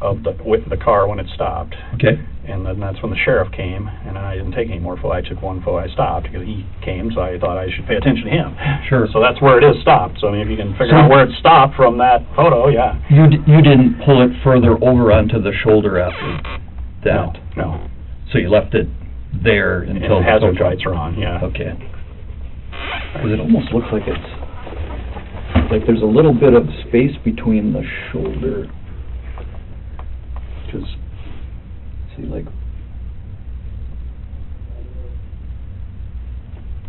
of with the car when it stopped.
okay.
And then that's when the sheriff came, and I didn't take any more photos. I took one photo, I stopped, because he came, so I thought I should pay attention to him.
Sure.
So that's where it is stopped. So I mean, if you can figure out where it stopped from that photo, yeah.
You didn't pull it further over onto the shoulder after that?
No.
So you left it there
And
until...
the hazard lights are on, yeah.
Okay. Because it almost looks like there's a little bit of space between the shoulder. Because, see, like,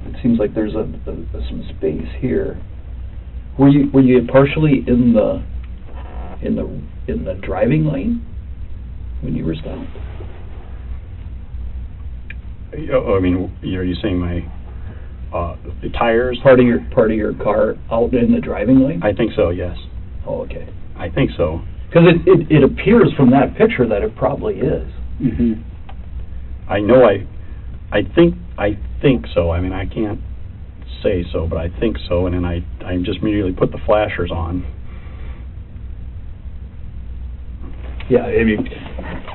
it seems like there's some space here. Were you partially in the driving lane when you were stopped?
Oh, I mean, are you saying my the tires?
Part of your car out in the driving lane?
I think so, yes.
Oh, okay.
I think so.
Because it appears from that picture that it probably is.
I know I think so. I mean, I can't say so, but I think so. And then I just immediately put the flashers on.
Yeah, I mean,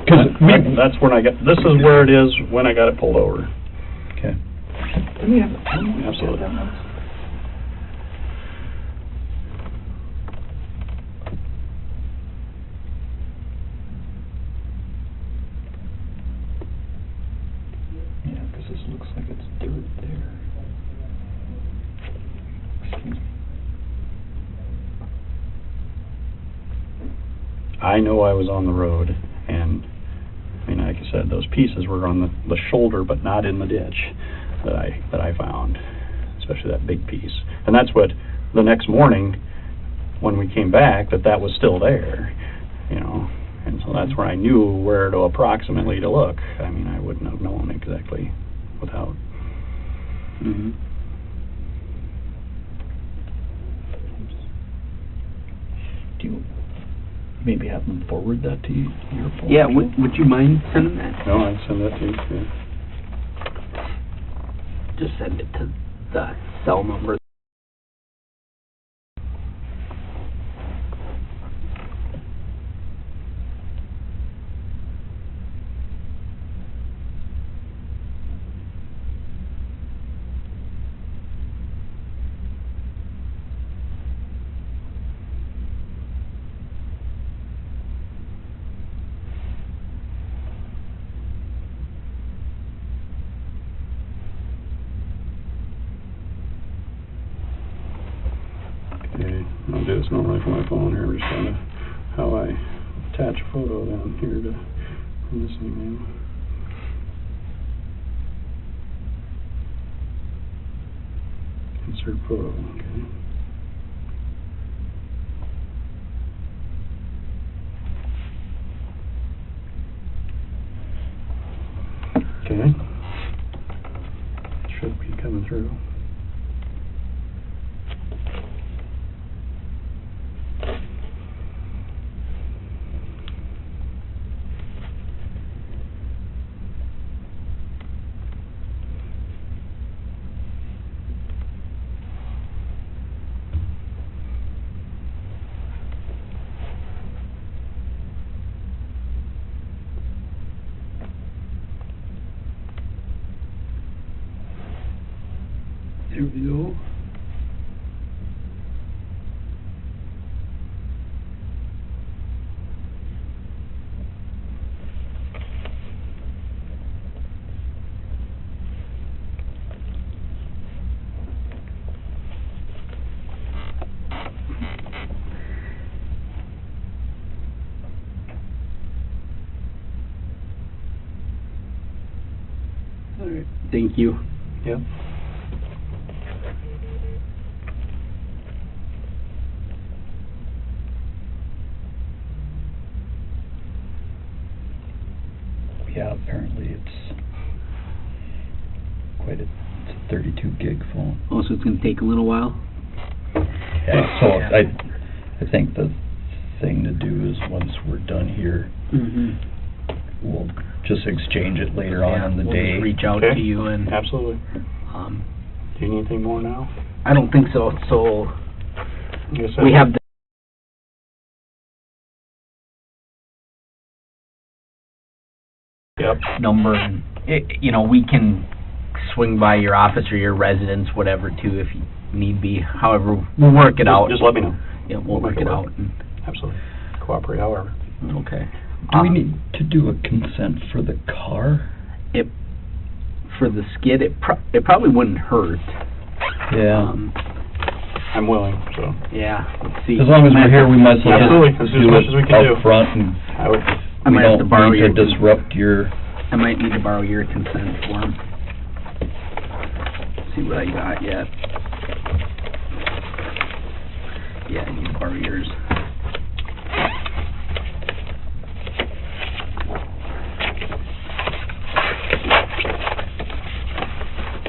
That's when this is where it is when I got it pulled over.
okay.
Absolutely.
Yeah, because this looks like it's dirt there. Excuse me.
I know I was on the road, and I mean, like I said, those pieces were on the shoulder, but not in the ditch that I found, especially that big piece. And that's what the next morning, when we came back, that was still there, you know. And so that's where I knew where to approximately to look. I mean, I wouldn't have known exactly without.
Do you maybe have them forward that to your phone?
Yeah, would you mind sending that?
No, I'd send that to you. Yeah.
Just send it to the cell number.
gonna do this normally from my phone here. We're just kind of how I attach a photo down here to from this email. Insert photo, okay. Okay. Should be coming through. There we go. All right.
Thank you.
Yep.
Yeah, apparently it's quite a, it's a 32 gig phone.
Oh, so it's going to take a little while?
Yeah, so I think the thing to do is once we're done here, we'll just exchange it later on in the
we'll
day.
Just reach out
Okay.
to you and...
Absolutely. Do you need anything more now?
I don't think so. So
Yes,
we have the
Yep.
number, and you know, we can swing by your office or your residence, whatever, too, if you need be. However, we'll work it out.
Just let me know.
Yeah, we'll work it out.
Absolutely. Cooperate, however.
Okay.
Do we need to do a consent for the car?
For the skid, it probably wouldn't hurt.
Yeah.
I'm willing, so.
Yeah. Let's see.
As long as we're here, we might as well
Absolutely.
just
Let's do as
do
much
it
as we can do.
up front, and
I would.
I
we
might have to
don't
borrow
need
your
to disrupt your...
I might need to borrow your consent form. See what I got yet. Yeah, I need to borrow yours.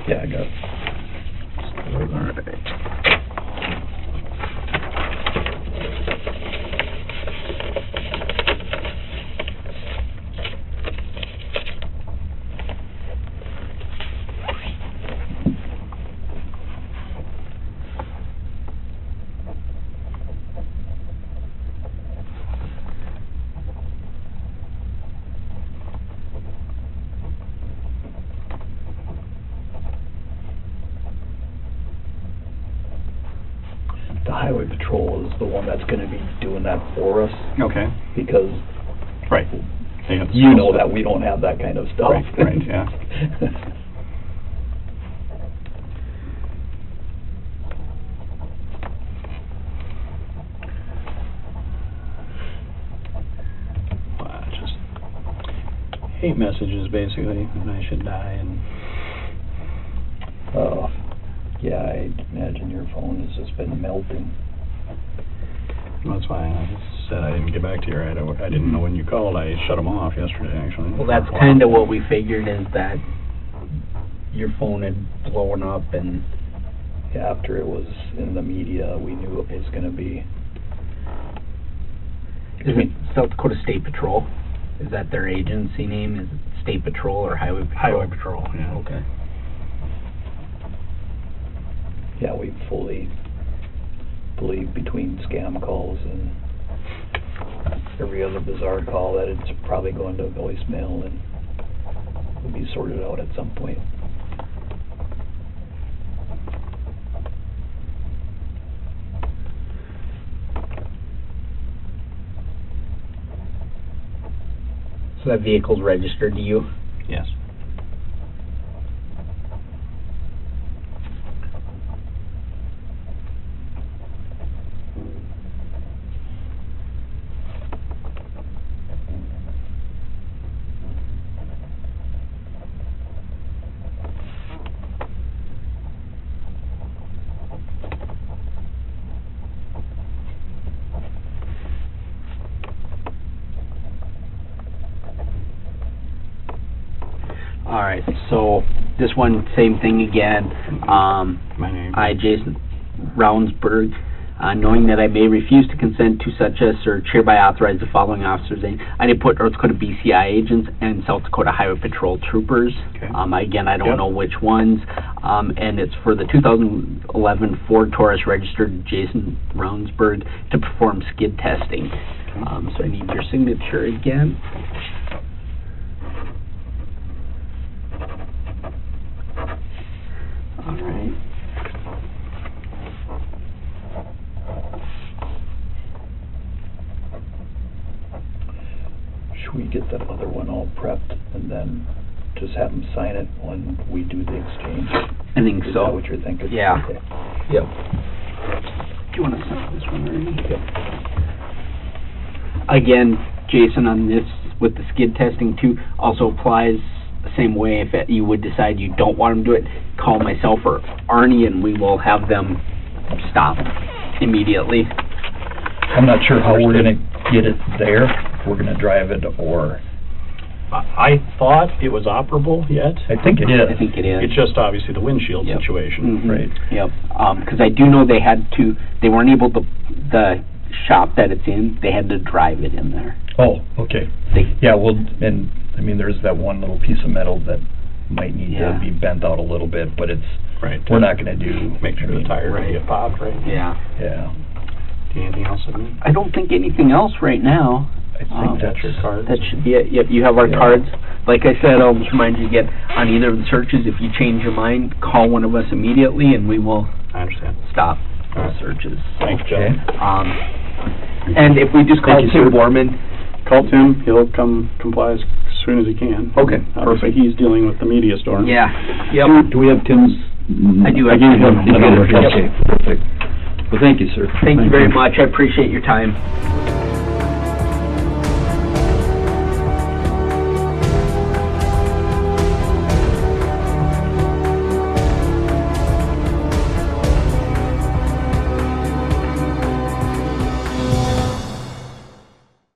Yeah, I got it.
All right.
The highway patrol is the one that's gonna be doing that for us,
Okay.
because
Right. They have the
you
small
know
stuff.
that we don't have that kind of stuff.
Right, yeah. Just hate messages, basically, and I should die, and
Oh, yeah, I imagine your phone has just been melting.
that's fine. I just said I didn't get back to you right. I didn't know when you called. I shut them off yesterday, actually.
Well, that's kind of what we figured, is that your phone had blown up, and
After it was in the media, we knew it was gonna be...
is it South Dakota State Patrol? Is that their agency name? Is it State Patrol or Highway Patrol?
Highway Patrol, yeah.
Okay.
Yeah, we fully believe between scam calls and every other bizarre call that it's probably going to voicemail and will be sorted out at some point.
So that vehicle's registered to you?
Yes.
All right, so this one, same thing again.
My name.
I, Jason Ravnsburg, knowing that I may refuse to consent to such a search, hereby authorize the following officers. I did put North Dakota BCI agents and South Dakota Highway Patrol troopers.
Okay.
Again, I don't
Yep.
know which ones. And it's for the 2011 Ford Taurus registered Jason Ravnsburg to perform skid testing. So I need your signature again. All right.
Should we get that other one all prepped and then just have them sign it when we do the exchange?
I think
Is
so.
that what you're thinking?
Yeah.
Okay.
Yep. Do you want to sign this one, Ernie?
Yep.
Again, Jason, on this, with the skid testing too, also applies the same way. If you would decide you don't want them to do it, call myself or Arnie and we will have them stop immediately.
I'm not sure how we're gonna get it there, if we're gonna drive it or,
I thought it was operable yet.
I think it is.
I think it is.
It's just obviously the windshield
Yep.
situation.
Mhm.
Right.
Yep. Because I do know they weren't able to, the shop that it's in, they had to drive it in there.
Oh, okay.
They,
Yeah, well, and, I mean, there's that one little piece of metal that might need
Yeah.
to be bent out a little bit, but it's,
Right.
we're not gonna do.
Make sure
I
the
mean,
tire doesn't
right.
get popped, right?
yeah.
Yeah,
Do you have anything else I need?
I don't think anything else right now.
I think
That's your card.
That should be it. Yep, you have our
Yeah.
cards. Like I said, I'll just remind you again, on either of the searches, if you change your mind, call one of us immediately and we will
I understand.
stop
All
those
right.
searches.
Thanks,
okay.
John.
And if we just call
Thank you,
Tim
sir.
Borman,
Call Tim, he'll come comply as soon as he can.
Okay,
Obviously,
perfect.
he's dealing with the media storm.
yeah, yep.
Do we have Tim's?
I do have
gave
Tim's
him
number.
Okay, perfect. Well, thank you, sir.
Thank you very much. I appreciate your time.